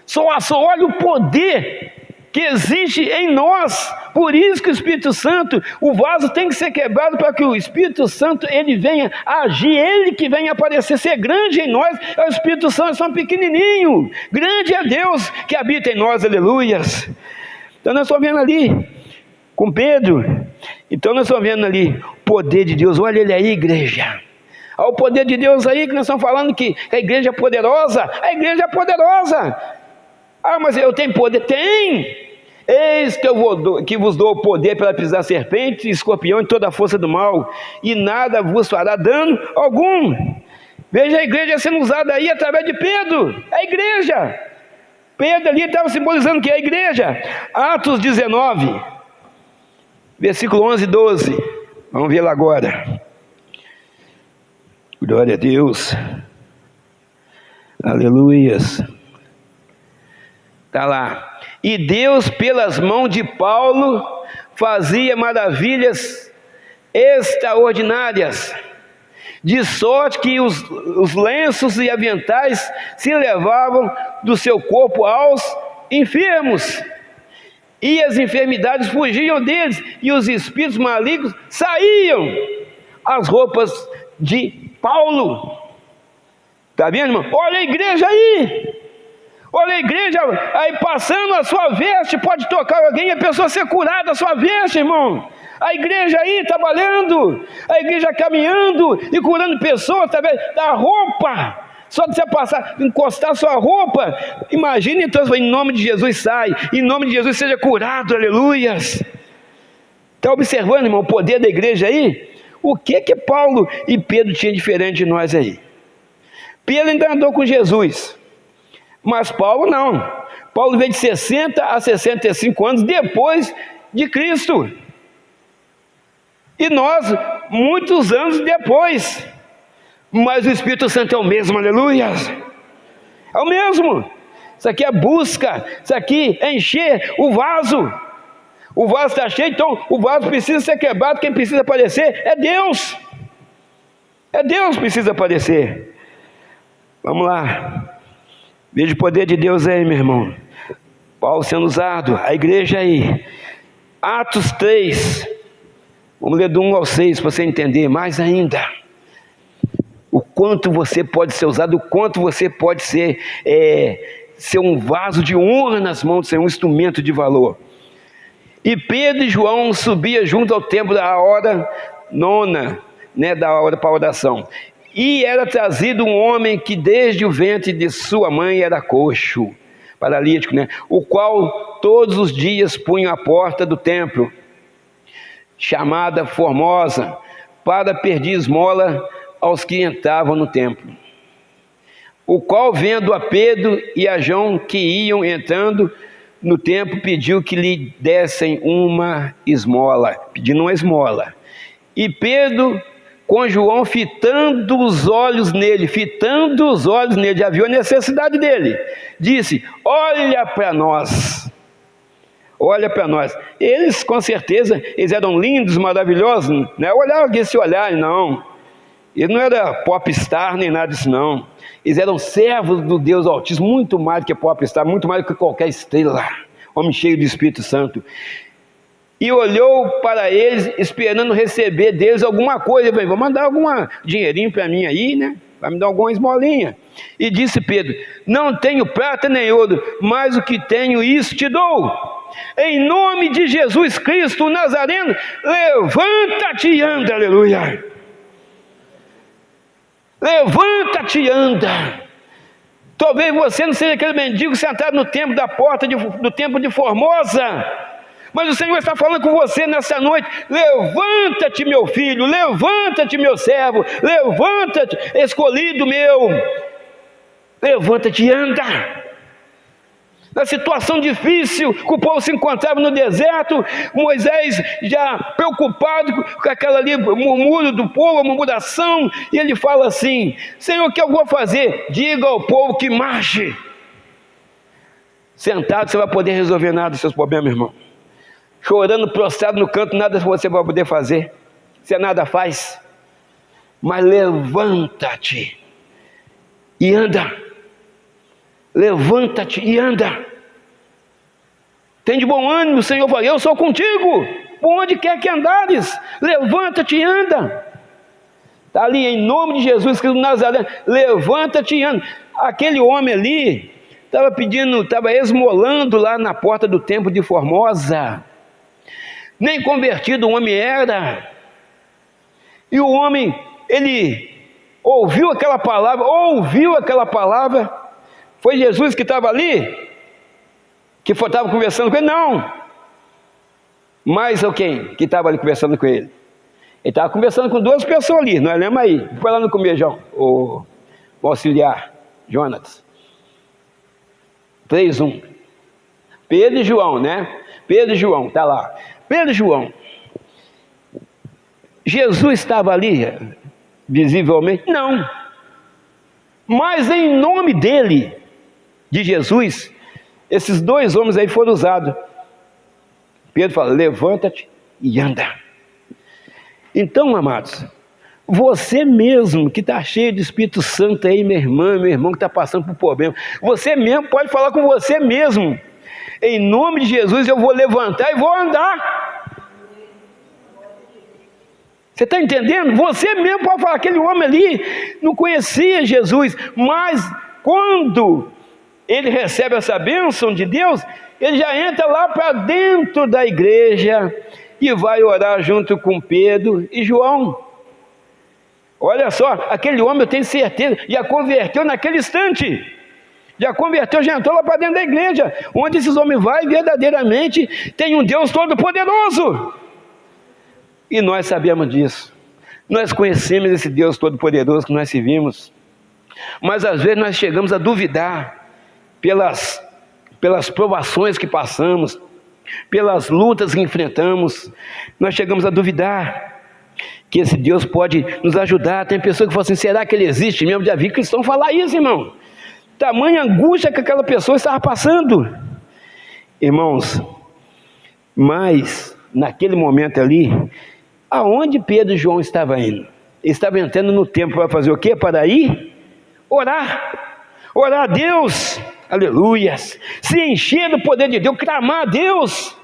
Só olha o poder que existe em nós. Por isso que o Espírito Santo, o vaso tem que ser quebrado para que o Espírito Santo ele venha agir, ele que venha aparecer, ser grande em nós. É o Espírito Santo, é só um pequenininho. Grande é Deus que habita em nós, aleluias. Então nós estamos vendo ali com Pedro. Então nós estamos vendo ali o poder de Deus. Olha ele aí, igreja. Olha o poder de Deus aí, que nós estamos falando que a igreja é poderosa. A igreja é poderosa. Ah, mas eu tenho poder? Tem! Eis que vos dou o poder para pisar serpente e escorpião e toda a força do mal, e nada vos fará dano algum. Veja a igreja sendo usada aí através de Pedro. A igreja. Pedro ali estava simbolizando o que? A igreja. Atos 19, versículo 11 e 12. Vamos ver lá agora. Glória a Deus. Aleluias. Está lá. E Deus, pelas mãos de Paulo, fazia maravilhas extraordinárias, de sorte que os lenços e aventais se levavam do seu corpo aos enfermos, e as enfermidades fugiam deles, e os espíritos malignos saíam. As roupas de Paulo. Está vendo, irmão? Olha a igreja aí. Olha a igreja aí passando a sua veste, pode tocar alguém e a pessoa ser curada a sua veste, irmão. A igreja aí trabalhando, a igreja caminhando e curando pessoas através da roupa. Só de você passar, encostar sua roupa, imagine então, em nome de Jesus sai, em nome de Jesus seja curado, aleluias. Está observando, irmão, o poder da igreja aí? O que Paulo e Pedro tinham diferente de nós aí? Pedro ainda andou com Jesus, mas Paulo não. Paulo veio de 60 a 65 anos depois de Cristo. E nós, muitos anos depois. Mas o Espírito Santo é o mesmo, aleluia. É o mesmo. Isso aqui é busca, isso aqui é encher o vaso. O vaso está cheio, então o vaso precisa ser quebrado. Quem precisa aparecer é Deus. É Deus que precisa aparecer. Vamos lá. Veja o poder de Deus aí, meu irmão. Paulo sendo usado, a igreja aí. Atos 3. Vamos ler do 1 ao 6 para você entender mais ainda. O quanto você pode ser usado, o quanto você pode ser um vaso de honra nas mãos do Senhor, um instrumento de valor. E Pedro e João subiam junto ao templo da hora nona, da hora para a oração. E era trazido um homem que desde o ventre de sua mãe era coxo, paralítico, né? O qual todos os dias punha a porta do templo, chamada Formosa, para pedir esmola aos que entravam no templo. O qual, vendo a Pedro e a João que iam entrando no templo, pediu que lhe dessem uma esmola, pedindo uma esmola. E Pedro, com João, fitando os olhos nele, já viu a necessidade dele, disse: olha para nós. Olha para nós. Eles, com certeza, eles eram lindos, maravilhosos, não é olhar esse olhar, não. Ele não era popstar nem nada disso, não. Eles eram servos do Deus Altíssimo, muito mais do que popstar, muito mais do que qualquer estrela, homem cheio do Espírito Santo. E olhou para eles, esperando receber deles alguma coisa. Ele falou: vou mandar algum dinheirinho para mim aí, né? Vai me dar alguma esmolinha. E disse Pedro: não tenho prata nem ouro, mas o que tenho, isso te dou. Em nome de Jesus Cristo, o Nazareno, levanta-te e anda. Aleluia. Levanta-te e anda. Talvez você não seja aquele mendigo sentado no templo da porta do templo de Formosa, mas o Senhor está falando com você nessa noite: levanta-te, meu filho, levanta-te, meu servo, levanta-te, escolhido meu, levanta-te e anda. Na situação difícil que o povo se encontrava no deserto, Moisés já preocupado com aquela ali, murmúrio do povo, a murmuração, e ele fala assim: Senhor, o que eu vou fazer? Diga ao povo que marche. Sentado você vai poder resolver nada dos seus problemas, irmão. Chorando, prostrado no canto, nada você vai poder fazer. Você nada faz. Mas levanta-te e anda. Levanta-te e anda. Tem de bom ânimo, o Senhor fala: eu sou contigo, por onde quer que andares. Levanta-te e anda. Está ali, em nome de Jesus Cristo de Nazaré, levanta-te e anda. Aquele homem ali estava pedindo, estava esmolando lá na porta do templo de Formosa. Nem convertido o homem era. E o homem, ele ouviu aquela palavra. Foi Jesus que estava ali? Que estava conversando com ele? Não. Mas quem que estava ali conversando com ele? Ele estava conversando com duas pessoas ali, nós lembra aí? Foi lá no começo, João, o auxiliar, Jonatas. 3:1. Pedro e João, né? Pedro e João, está lá. Pedro e João. Jesus estava ali, visivelmente? Não. Mas em nome dele, de Jesus, esses dois homens aí foram usados. Pedro fala: levanta-te e anda. Então, amados, você mesmo que está cheio de Espírito Santo aí, minha irmã, meu irmão que está passando por problema, você mesmo pode falar com você mesmo: em nome de Jesus eu vou levantar e vou andar. Você está entendendo? Você mesmo pode falar. Aquele homem ali não conhecia Jesus, mas quando ele recebe essa bênção de Deus, ele já entra lá para dentro da igreja e vai orar junto com Pedro e João. Olha só, aquele homem, eu tenho certeza, já converteu naquele instante. Já converteu, já entrou lá para dentro da igreja, onde esses homens vão verdadeiramente tem um Deus Todo-Poderoso. E nós sabemos disso. Nós conhecemos esse Deus Todo-Poderoso que nós servimos. Mas às vezes nós chegamos a duvidar pelas provações que passamos, pelas lutas que enfrentamos. Nós chegamos a duvidar que esse Deus pode nos ajudar. Tem pessoas que falam assim: será que ele existe mesmo? Já vi cristão falar isso, irmão. Tamanha angústia que aquela pessoa estava passando. Irmãos, mas naquele momento ali, aonde Pedro e João estavam indo? Eles estavam entrando no templo para fazer o quê? Para ir orar. Orar a Deus. Aleluias. Se encher do poder de Deus, clamar a Deus.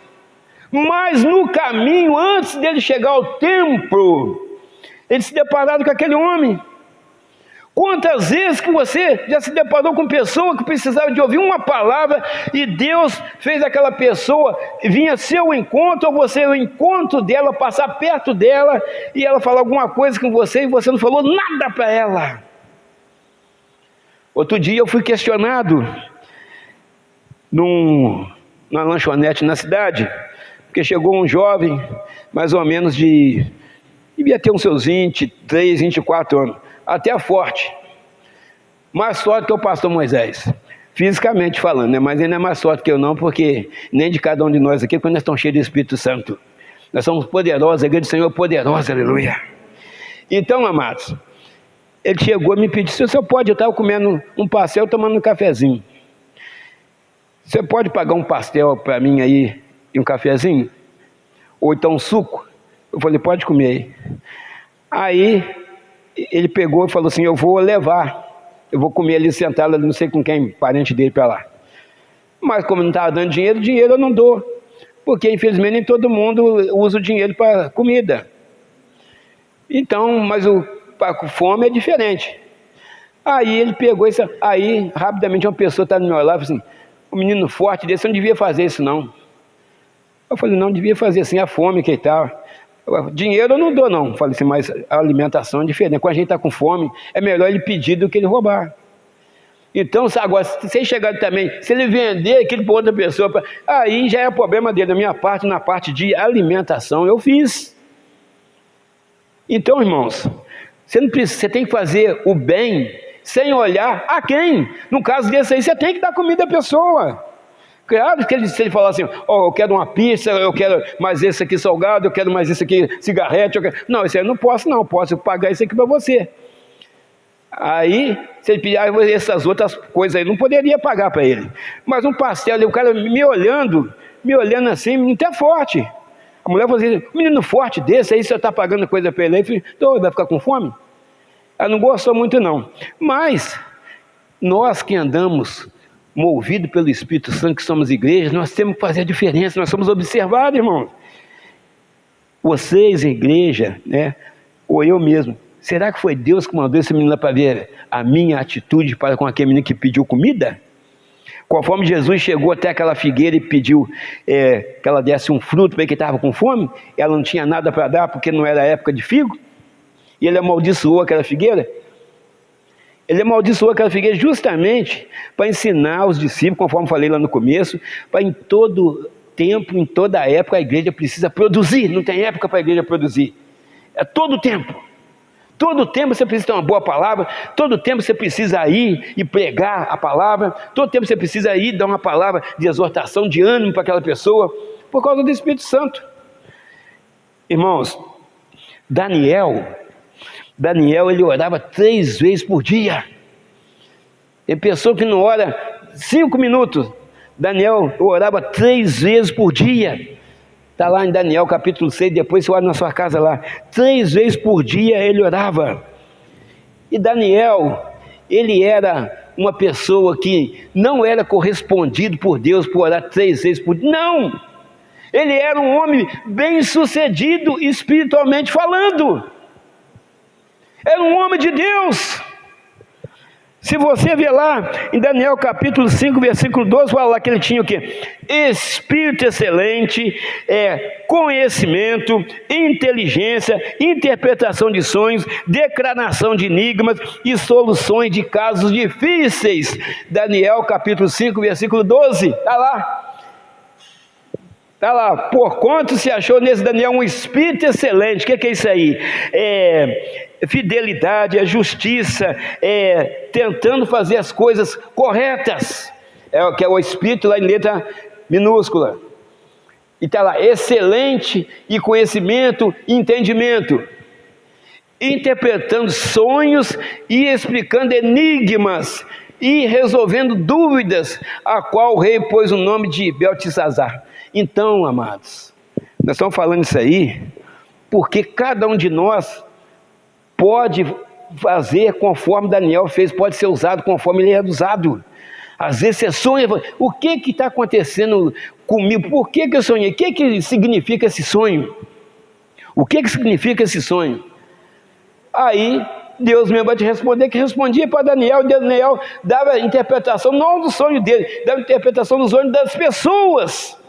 Mas no caminho, antes dele chegar ao templo, eles se depararam com aquele homem. Quantas vezes que você já se deparou com pessoa que precisava de ouvir uma palavra e Deus fez aquela pessoa vir a seu encontro, ou você ao encontro dela, passar perto dela e ela falar alguma coisa com você e você não falou nada para ela. Outro dia eu fui questionado na lanchonete na cidade, porque chegou um jovem, mais ou menos devia ter uns seus 23, 24 anos, até forte, mais forte que o pastor Moisés, fisicamente falando, né? Mas ele não é mais forte que eu não, porque nem de cada um de nós aqui, quando nós estamos cheios do Espírito Santo, nós somos poderosos, a igreja do Senhor é poderosa, aleluia. Então, amados, ele chegou e me pediu, se o senhor pode, eu estava comendo um pastel, tomando um cafezinho, você pode pagar um pastel para mim aí e um cafezinho? Ou então um suco? Eu falei, pode comer aí. Aí ele pegou e falou assim, eu vou levar, eu vou comer ali sentado, ali, não sei com quem, parente dele para lá. Mas como não estava dando dinheiro eu não dou, porque infelizmente nem todo mundo usa o dinheiro para comida. Então, mas com fome é diferente. Aí ele pegou isso, aí rapidamente uma pessoa está no meu lado e falou assim, um menino forte desse, eu não devia fazer isso não. Eu falei, não devia fazer assim, a fome que tal. Dinheiro eu não dou não. Falei assim, mas a alimentação é diferente. Quando a gente está com fome, é melhor ele pedir do que ele roubar. Então, agora, se ele chegar também, se ele vender aquilo para outra pessoa, aí já é problema dele. Da minha parte, na parte de alimentação, eu fiz. Então, irmãos, você tem que fazer o bem sem olhar a quem. No caso desse aí, você tem que dar comida à pessoa. Claro que se ele falar assim, eu quero uma pizza, eu quero mais esse aqui salgado, eu quero mais esse aqui cigarrete, não, isso aí eu não posso pagar isso aqui para você. Aí, se ele pedir essas outras coisas aí, não poderia pagar para ele. Mas um pastel, o cara me olhando assim, menino até forte. A mulher falou assim, um menino forte desse aí, você está pagando coisa para ele aí, filho, então vai ficar com fome? Ela não gostou muito não. Mas, nós que andamos movido pelo Espírito Santo, que somos igrejas, nós temos que fazer a diferença, nós somos observados, irmãos. Vocês, igreja, né, ou eu mesmo, será que foi Deus que mandou esse menino lá para ver a minha atitude para com aquele menino que pediu comida? Conforme Jesus chegou até aquela figueira e pediu que ela desse um fruto para ele que estava com fome, ela não tinha nada para dar porque não era época de figo, e ele amaldiçoou aquela figueira. Ele amaldiçoou aquela figueira justamente para ensinar os discípulos, conforme falei lá no começo, para em todo tempo, em toda época, a igreja precisa produzir. Não tem época para a igreja produzir. É todo tempo. Todo tempo você precisa ter uma boa palavra, todo tempo você precisa ir e pregar a palavra, todo tempo você precisa ir dar uma palavra de exortação, de ânimo para aquela pessoa, por causa do Espírito Santo. Irmãos, Daniel, ele orava 3 vezes por dia. Ele pensou que não ora 5 minutos. Daniel orava 3 vezes por dia. Está lá em Daniel capítulo 6, depois você olha na sua casa lá. 3 vezes por dia ele orava. E Daniel, ele era uma pessoa que não era correspondido por Deus por orar 3 vezes por dia. Não! Ele era um homem bem sucedido espiritualmente falando. Era um homem de Deus. Se você ver lá em Daniel capítulo 5, versículo 12, fala lá que ele tinha o quê? Espírito excelente, conhecimento, inteligência, interpretação de sonhos, declaração de enigmas e soluções de casos difíceis. Daniel capítulo 5, versículo 12, está lá. Está lá, porquanto se achou nesse Daniel um espírito excelente. O que é isso aí? Fidelidade, justiça, tentando fazer as coisas corretas. Que é o espírito lá em letra minúscula. E está lá, excelente e conhecimento e entendimento. Interpretando sonhos e explicando enigmas e resolvendo dúvidas, a qual o rei pôs o nome de Beltesazar. Então, amados, nós estamos falando isso aí, porque cada um de nós pode fazer conforme Daniel fez, pode ser usado conforme ele é usado. Às vezes você sonha, o que está acontecendo comigo? Por que eu sonhei? O que significa esse sonho? O que significa esse sonho? Aí Deus mesmo vai te responder, que respondia para Daniel. Daniel dava a interpretação, não do sonho dele, dava a interpretação dos sonhos das pessoas.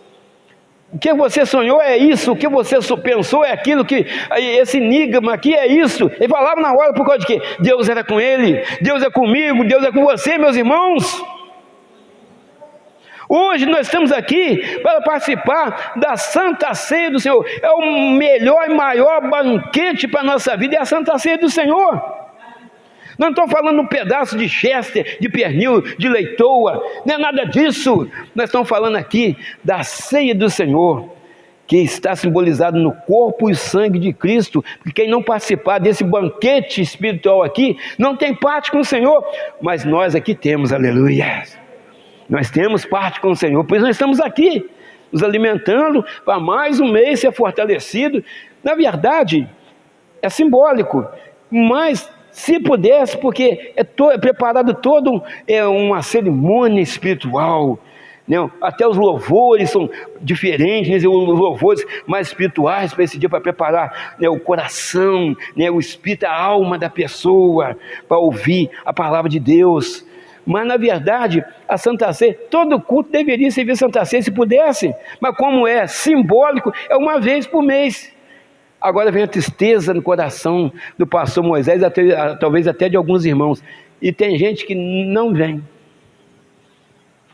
O que você sonhou é isso, o que você pensou é aquilo, que esse enigma aqui é isso. Ele falava na hora por causa de quê? Deus era com ele, Deus é comigo, Deus é com você, meus irmãos. Hoje nós estamos aqui para participar da Santa Ceia do Senhor. É o melhor e maior banquete para a nossa vida, é a Santa Ceia do Senhor. Não estou falando um pedaço de chester, de pernil, de leitoa, não é nada disso. Nós estamos falando aqui da ceia do Senhor, que está simbolizado no corpo e sangue de Cristo. Porque quem não participar desse banquete espiritual aqui, não tem parte com o Senhor. Mas nós aqui temos, aleluia. Nós temos parte com o Senhor, por isso nós estamos aqui, nos alimentando para mais um mês ser fortalecido. Na verdade, é simbólico, mas se pudesse, porque é preparado todo uma cerimônia espiritual, né? Até os louvores são diferentes, né? Os louvores mais espirituais para esse dia, para preparar, né, o coração, né, o espírito, a alma da pessoa, para ouvir a palavra de Deus. Mas na verdade, a Santa Ceia, todo culto deveria servir a Santa Ceia se pudesse, mas como é simbólico, é uma vez por mês. Agora vem a tristeza no coração do pastor Moisés, talvez até de alguns irmãos, e tem gente que não vem.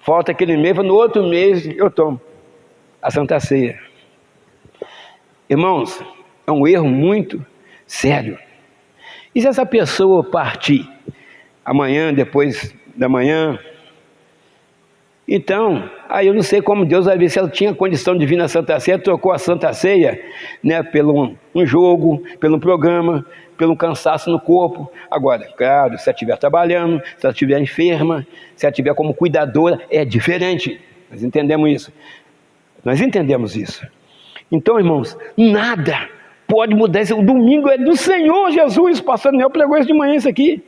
Falta aquele mês, no outro mês eu tomo a Santa Ceia. Irmãos, é um erro muito sério. E se essa pessoa partir amanhã, depois da manhã, então, aí eu não sei como Deus vai ver se ela tinha condição de vir na Santa Ceia, trocou a Santa Ceia, né, pelo um jogo, pelo programa, pelo cansaço no corpo. Agora, claro, se ela estiver trabalhando, se ela estiver enferma, se ela estiver como cuidadora, é diferente. Nós entendemos isso. Nós entendemos isso. Então, irmãos, nada pode mudar isso. O domingo é do Senhor Jesus. O pastor Daniel pregou isso de manhã, isso aqui.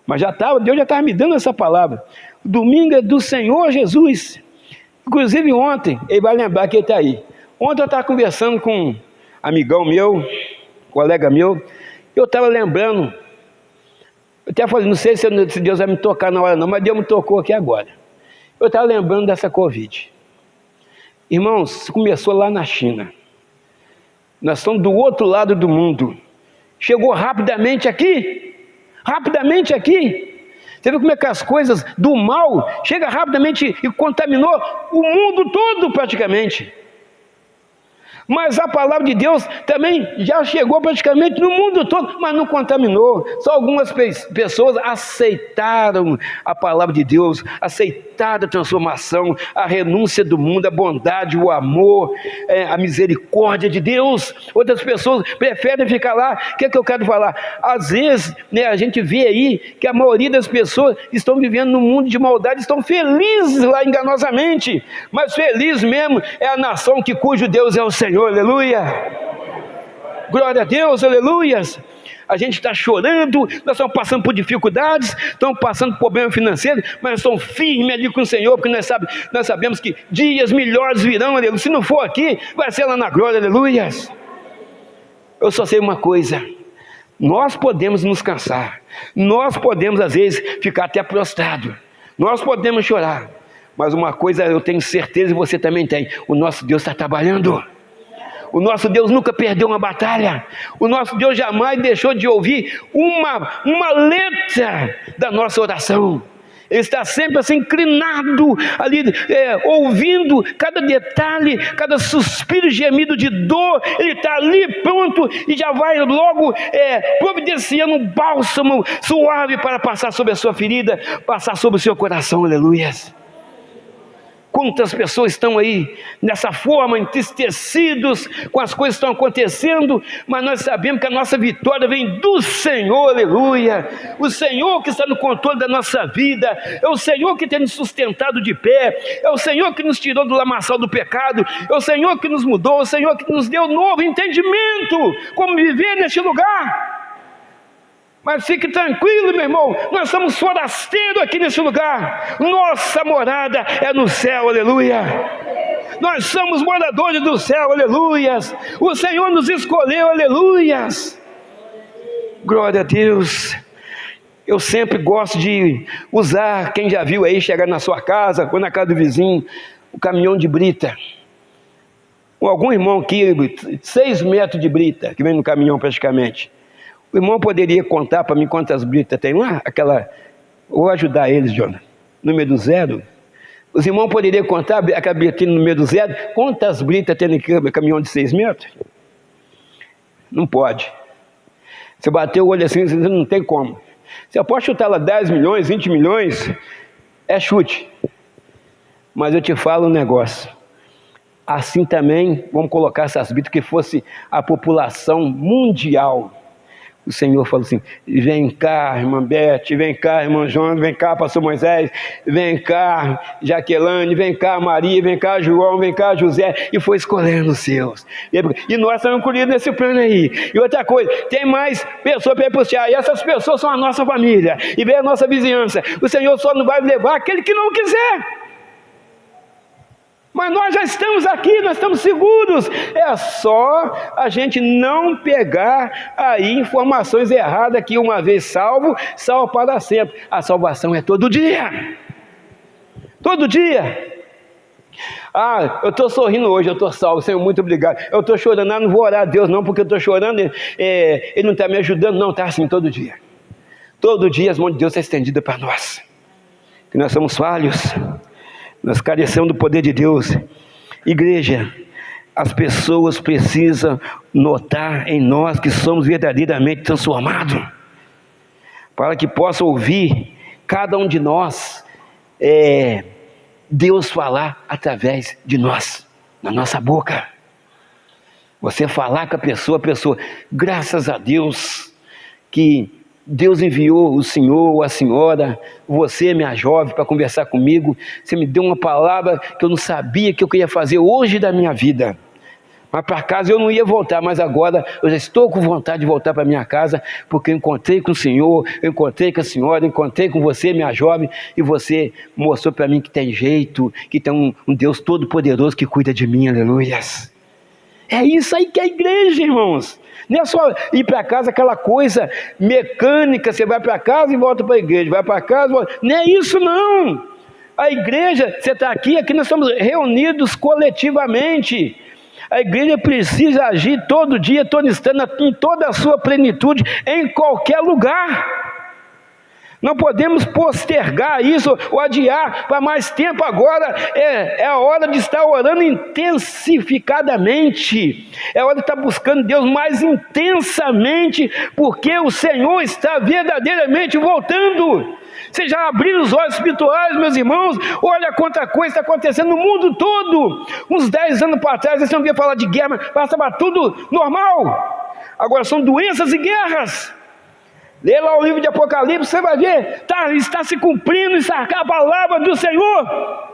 Mas Deus já estava me dando essa palavra. O domingo é do Senhor Jesus. Inclusive ontem, ele vai lembrar que ele está aí. Ontem eu estava conversando com um amigão meu, colega meu, eu estava lembrando, eu até falei, não sei se Deus vai me tocar na hora não, mas Deus me tocou aqui agora. Eu estava lembrando dessa Covid. Irmãos, começou lá na China. Nós estamos do outro lado do mundo. Chegou rapidamente aqui. Rapidamente aqui. Você viu como é que as coisas do mal chegam rapidamente e contaminou o mundo todo praticamente. Mas a palavra de Deus também já chegou praticamente no mundo todo, mas não contaminou. Só algumas pessoas aceitaram a palavra de Deus, aceitaram a transformação, a renúncia do mundo, a bondade, o amor, a misericórdia de Deus. Outras pessoas preferem ficar lá. O que é que eu quero falar? Às vezes, né, a gente vê aí que a maioria das pessoas estão vivendo num mundo de maldade, estão felizes lá enganosamente, mas feliz mesmo é a nação cujo Deus é o Senhor. Aleluia, glória a Deus, aleluias. A gente está chorando, nós estamos passando por dificuldades, estamos passando por problemas financeiros, mas nós estamos firmes ali com o Senhor, porque nós sabemos que dias melhores virão, aleluia. Se não for aqui, vai ser lá na glória, aleluias. Eu só sei uma coisa, nós podemos nos cansar, nós podemos às vezes ficar até prostrado, nós podemos chorar, mas uma coisa eu tenho certeza e você também tem, o nosso Deus está trabalhando. O nosso Deus nunca perdeu uma batalha. O nosso Deus jamais deixou de ouvir uma letra da nossa oração. Ele está sempre assim inclinado ali, ouvindo cada detalhe, cada suspiro e gemido de dor. Ele está ali pronto e já vai logo providenciando um bálsamo suave para passar sobre a sua ferida, passar sobre o seu coração, aleluia. Quantas pessoas estão aí nessa forma, entristecidos com as coisas que estão acontecendo, mas nós sabemos que a nossa vitória vem do Senhor, aleluia. O Senhor que está no controle da nossa vida, é o Senhor que tem nos sustentado de pé, é o Senhor que nos tirou do lamaçal do pecado, é o Senhor que nos mudou, é o Senhor que nos deu novo entendimento como viver neste lugar. Mas fique tranquilo, meu irmão, nós somos forasteiros aqui nesse lugar, nossa morada é no céu, aleluia. Nós somos moradores do céu, aleluias. O Senhor nos escolheu, aleluias. Glória a Deus. eu sempre gosto de usar, quem já viu aí chegar na sua casa, ou na casa do vizinho, o caminhão de brita. Ou algum irmão aqui, 6 metros de brita, que vem no caminhão praticamente. O irmão poderia contar para mim quantas britas tem lá? Vou ajudar eles, Jonas. Número do 0. Os irmãos poderiam contar aquela britinha no número do 0? Quantas britas tem no caminhão de 6 metros? Não pode. Você bateu o olho assim, você não tem como. Você pode chutar lá 10 milhões, 20 milhões, é chute. Mas eu te falo um negócio. Assim também, vamos colocar essas britas, que fosse a população mundial. O Senhor falou assim: vem cá, irmã Beth, vem cá, irmão João, vem cá, pastor Moisés, vem cá, Jaquelane, vem cá, Maria, vem cá, João, vem cá, José, e foi escolhendo os seus. E nós estamos incluídos nesse plano aí. E outra coisa, tem mais pessoas para ir puxar, e essas pessoas são a nossa família, e vem a nossa vizinhança. O Senhor só não vai levar aquele que não quiser. Mas nós já estamos aqui, nós estamos seguros. É só a gente não pegar aí informações erradas, que uma vez salvo, salvo para sempre. A salvação é todo dia. Todo dia. Ah, eu estou sorrindo hoje, eu estou salvo, Senhor, muito obrigado. Eu estou chorando, não vou orar a Deus não, porque eu estou chorando, Ele não está me ajudando, não, está assim todo dia. Todo dia as mãos de Deus estão estendidas para nós. Que nós somos falhos. Nós carecemos do poder de Deus. Igreja, as pessoas precisam notar em nós que somos verdadeiramente transformados, para que possam ouvir cada um de nós, Deus falar através de nós, na nossa boca. Você falar com a pessoa, graças a Deus que Deus enviou o senhor ou a senhora, você, minha jovem, para conversar comigo. Você me deu uma palavra que eu não sabia que eu queria fazer hoje da minha vida. Mas para casa eu não ia voltar, mas agora eu já estou com vontade de voltar para minha casa, porque eu encontrei com o Senhor, eu encontrei com a senhora, eu encontrei com você, minha jovem, e você mostrou para mim que tem jeito, que tem um Deus todo-poderoso que cuida de mim, aleluias. É isso aí que é a igreja, irmãos. Não é só ir para casa aquela coisa mecânica, você vai para casa e volta para a igreja, vai para casa e volta. Não é isso não. A igreja, você está aqui nós estamos reunidos coletivamente. A igreja precisa agir todo dia, todo instante, em toda a sua plenitude, em qualquer lugar. Não podemos postergar isso ou adiar para mais tempo. Agora é a hora de estar orando intensificadamente. É a hora de estar buscando Deus mais intensamente, porque o Senhor está verdadeiramente voltando. Vocês já abriram os olhos espirituais, meus irmãos? Olha quanta coisa está acontecendo no mundo todo. Uns 10 anos para trás, vocês não ouviam falar de guerra, mas estava tudo normal. Agora são doenças e guerras. Lê lá o livro de Apocalipse, você vai ver, está se cumprindo a palavra do Senhor.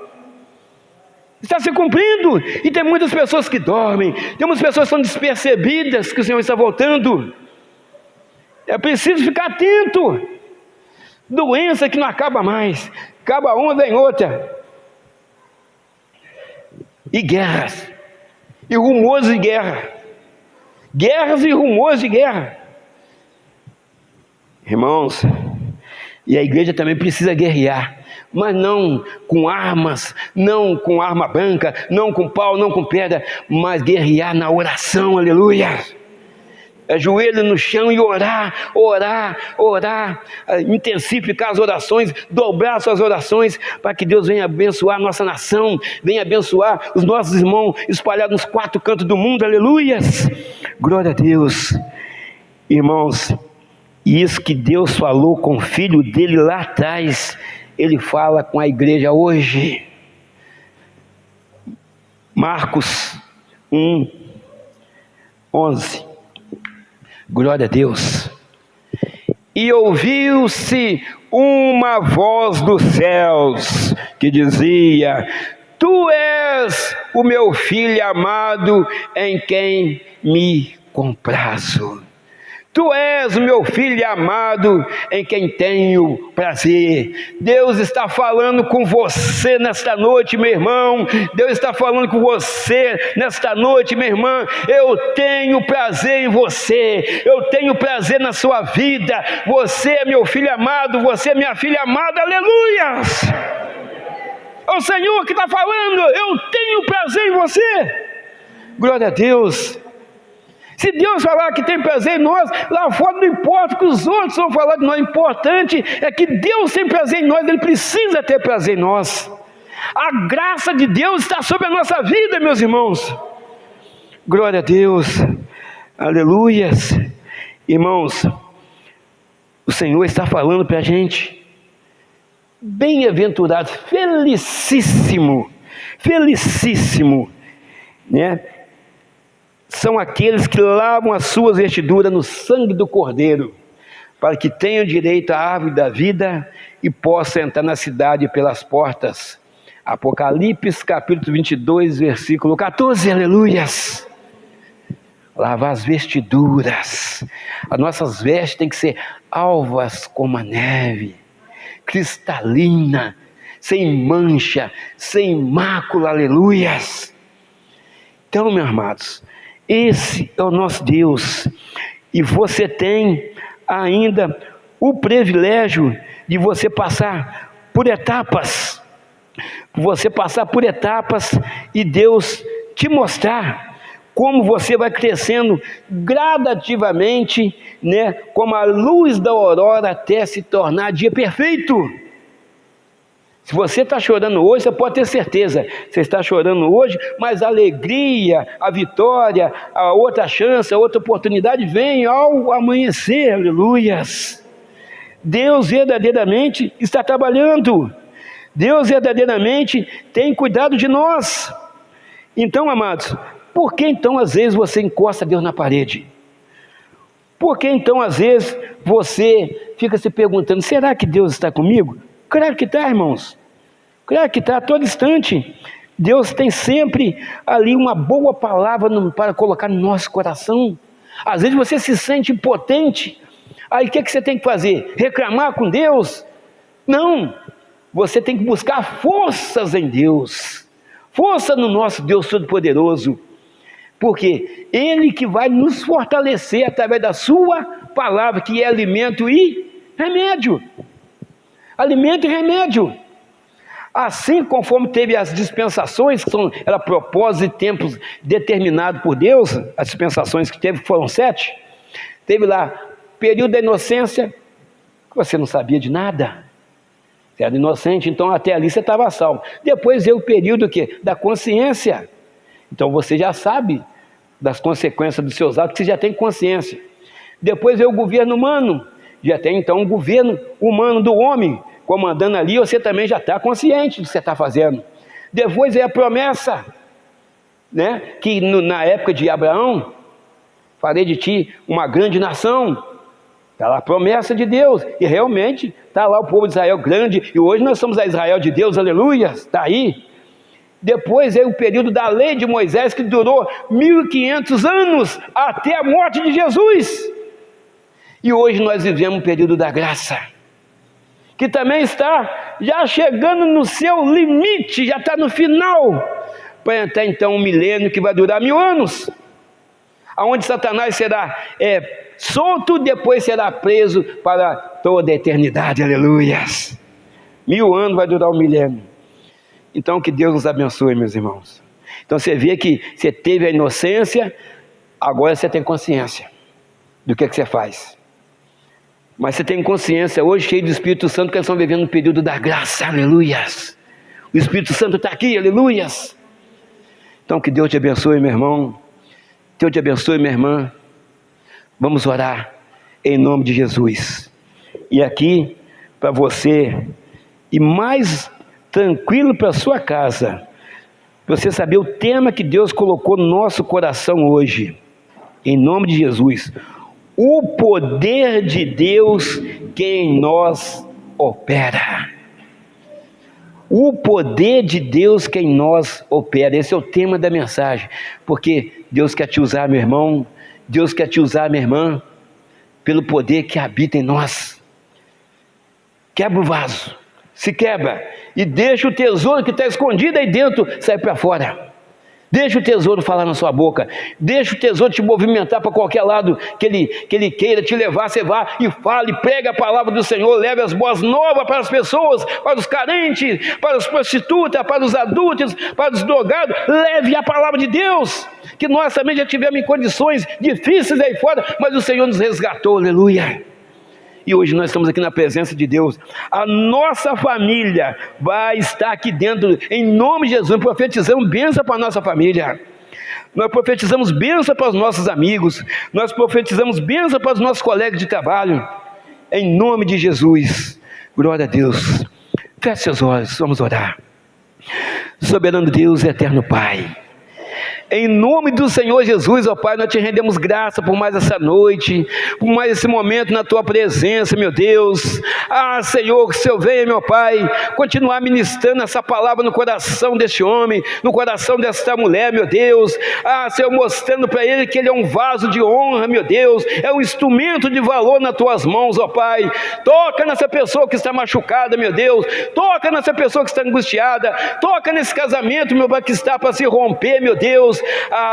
Está se cumprindo. E tem muitas pessoas que dormem, tem muitas pessoas que são despercebidas que o Senhor está voltando. É preciso ficar atento. Doença que não acaba mais, acaba uma, vem outra. E guerras, e rumores de guerra. Guerras e rumores de guerra. Irmãos, e a igreja também precisa guerrear, mas não com armas, não com arma branca, não com pau, não com pedra, mas guerrear na oração, aleluia. Joelho no chão e orar, intensificar as orações, dobrar suas orações, para que Deus venha abençoar a nossa nação, venha abençoar os nossos irmãos espalhados nos 4 cantos do mundo, aleluias. Glória a Deus. Irmãos, e isso que Deus falou com o filho dele lá atrás, Ele fala com a igreja hoje. Marcos 1:11. Glória a Deus. E ouviu-se uma voz dos céus que dizia: Tu és o meu filho amado, em quem me comprazo. Tu és o meu filho amado, em quem tenho prazer. Deus está falando com você nesta noite, meu irmão. Deus está falando com você nesta noite, minha irmã. Eu tenho prazer em você. Eu tenho prazer na sua vida. Você é meu filho amado, você é minha filha amada. Aleluias! É o Senhor que está falando. Eu tenho prazer em você. Glória a Deus. Se Deus falar que tem prazer em nós, lá fora não importa o que os outros vão falar de nós. O importante é que Deus tem prazer em nós. Ele precisa ter prazer em nós. A graça de Deus está sobre a nossa vida, meus irmãos. Glória a Deus. Aleluias. Irmãos, o Senhor está falando para a gente. Bem-aventurado, felicíssimo, felicíssimo, né? São aqueles que lavam as suas vestiduras no sangue do Cordeiro, para que tenham direito à árvore da vida e possam entrar na cidade pelas portas. Apocalipse capítulo 22, versículo 14, aleluias. Lavar as vestiduras. As nossas vestes têm que ser alvas como a neve, cristalina, sem mancha, sem mácula, aleluias. Então, meus amados, esse é o nosso Deus, e você tem ainda o privilégio de você passar por etapas, e Deus te mostrar como você vai crescendo gradativamente, né, como a luz da aurora até se tornar dia perfeito. Se você está chorando hoje, você pode ter certeza, você está chorando hoje, mas a alegria, a vitória, a outra chance, a outra oportunidade vem ao amanhecer, aleluias. Deus verdadeiramente está trabalhando, Deus verdadeiramente tem cuidado de nós. Então, amados, por que então às vezes você encosta Deus na parede? Por que então às vezes você fica se perguntando, será que Deus está comigo? Claro que está, irmãos. Claro que está, a todo instante. Deus tem sempre ali uma boa palavra para colocar no nosso coração. Às vezes você se sente impotente. Aí o que você tem que fazer? Reclamar com Deus? Não. Você tem que buscar forças em Deus. Força no nosso Deus Todo-Poderoso. Porque Ele que vai nos fortalecer através da sua palavra, que é alimento e remédio. Alimento e remédio. Assim, conforme teve as dispensações, que era propósito e tempos determinados por Deus, as dispensações que teve, foram 7, teve lá período da inocência, que você não sabia de nada, você era inocente, então até ali você estava salvo. Depois veio o período da consciência, então você já sabe das consequências dos seus atos, você já tem consciência. Depois veio o governo humano, já tem então um governo humano do homem comandando ali, você também já está consciente do que você está fazendo. Depois é a promessa, né? Que na época de Abraão, farei de ti uma grande nação. Está lá a promessa de Deus, e realmente está lá o povo de Israel grande, e hoje nós somos a Israel de Deus, aleluia, está aí. Depois é o período da lei de Moisés, que durou 1500 anos, até a morte de Jesus. E hoje nós vivemos um período da graça, que também está já chegando no seu limite, já está no final, para entrar então um milênio que vai durar 1000 anos, aonde Satanás será solto, depois será preso para toda a eternidade, aleluias. 1000 anos vai durar um milênio. Então que Deus nos abençoe, meus irmãos. Então você vê que você teve a inocência, agora você tem consciência do que você faz. Mas você tem consciência hoje, cheio do Espírito Santo, que eles estão vivendo um período da graça, aleluias. O Espírito Santo está aqui, aleluias. Então que Deus te abençoe, meu irmão. Deus te abençoe, minha irmã. Vamos orar em nome de Jesus. E aqui, para você ir mais tranquilo para a sua casa, você saber o tema que Deus colocou no nosso coração hoje, em nome de Jesus. O poder de Deus que em nós opera. O poder de Deus que em nós opera. Esse é o tema da mensagem. Porque Deus quer te usar, meu irmão. Deus quer te usar, minha irmã. pelo poder que habita em nós. Quebra o vaso, se quebra, e deixa o tesouro que está escondido aí dentro sair para fora. Deixa o tesouro falar na sua boca, deixa o tesouro te movimentar para qualquer lado que ele queira te levar. Você vá e fale, pregue a palavra do Senhor, leve as boas novas para as pessoas, para os carentes, para as prostitutas, para os adultos, para os drogados. Leve a palavra de Deus, que nós também já tivemos em condições difíceis aí fora, mas o Senhor nos resgatou, aleluia. E hoje nós estamos aqui na presença de Deus. A nossa família vai estar aqui dentro, em nome de Jesus. Profetizamos bênção para a nossa família. Nós profetizamos bênção para os nossos amigos. Nós profetizamos bênção para os nossos colegas de trabalho. Em nome de Jesus. Glória a Deus. Feche seus olhos, vamos orar. Soberano Deus, eterno Pai, em nome do Senhor Jesus, ó Pai, nós te rendemos graça por mais essa noite, por mais esse momento na Tua presença, meu Deus. Senhor, que o Senhor venha, meu Pai, continuar ministrando essa palavra no coração deste homem, no coração desta mulher, meu Deus. Senhor, mostrando para ele que ele é um vaso de honra, meu Deus, é um instrumento de valor nas Tuas mãos, ó Pai. Toca nessa pessoa que está machucada, meu Deus, toca nessa pessoa que está angustiada, toca nesse casamento, meu Pai, que está para se romper, meu Deus.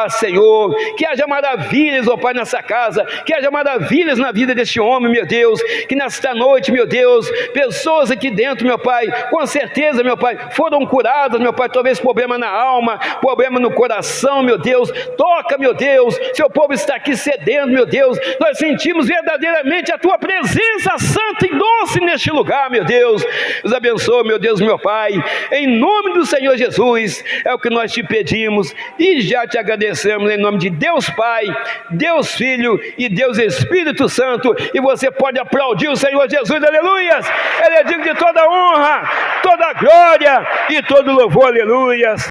Senhor, que haja maravilhas, ó Pai, nessa casa, que haja maravilhas na vida deste homem, meu Deus, que nesta noite, meu Deus, pessoas aqui dentro, meu Pai, com certeza, meu Pai, foram curadas, meu Pai, talvez problema na alma, problema no coração, meu Deus. Toca, meu Deus, seu povo está aqui cedendo, meu Deus, nós sentimos verdadeiramente a Tua presença santa e doce neste lugar, meu Deus. Nos abençoa, meu Deus, meu Pai, em nome do Senhor Jesus, é o que nós te pedimos e já te agradecemos em nome de Deus Pai, Deus Filho e Deus Espírito Santo. E você pode aplaudir o Senhor Jesus, aleluias. Ele é digno de toda honra, toda glória e todo louvor, aleluias.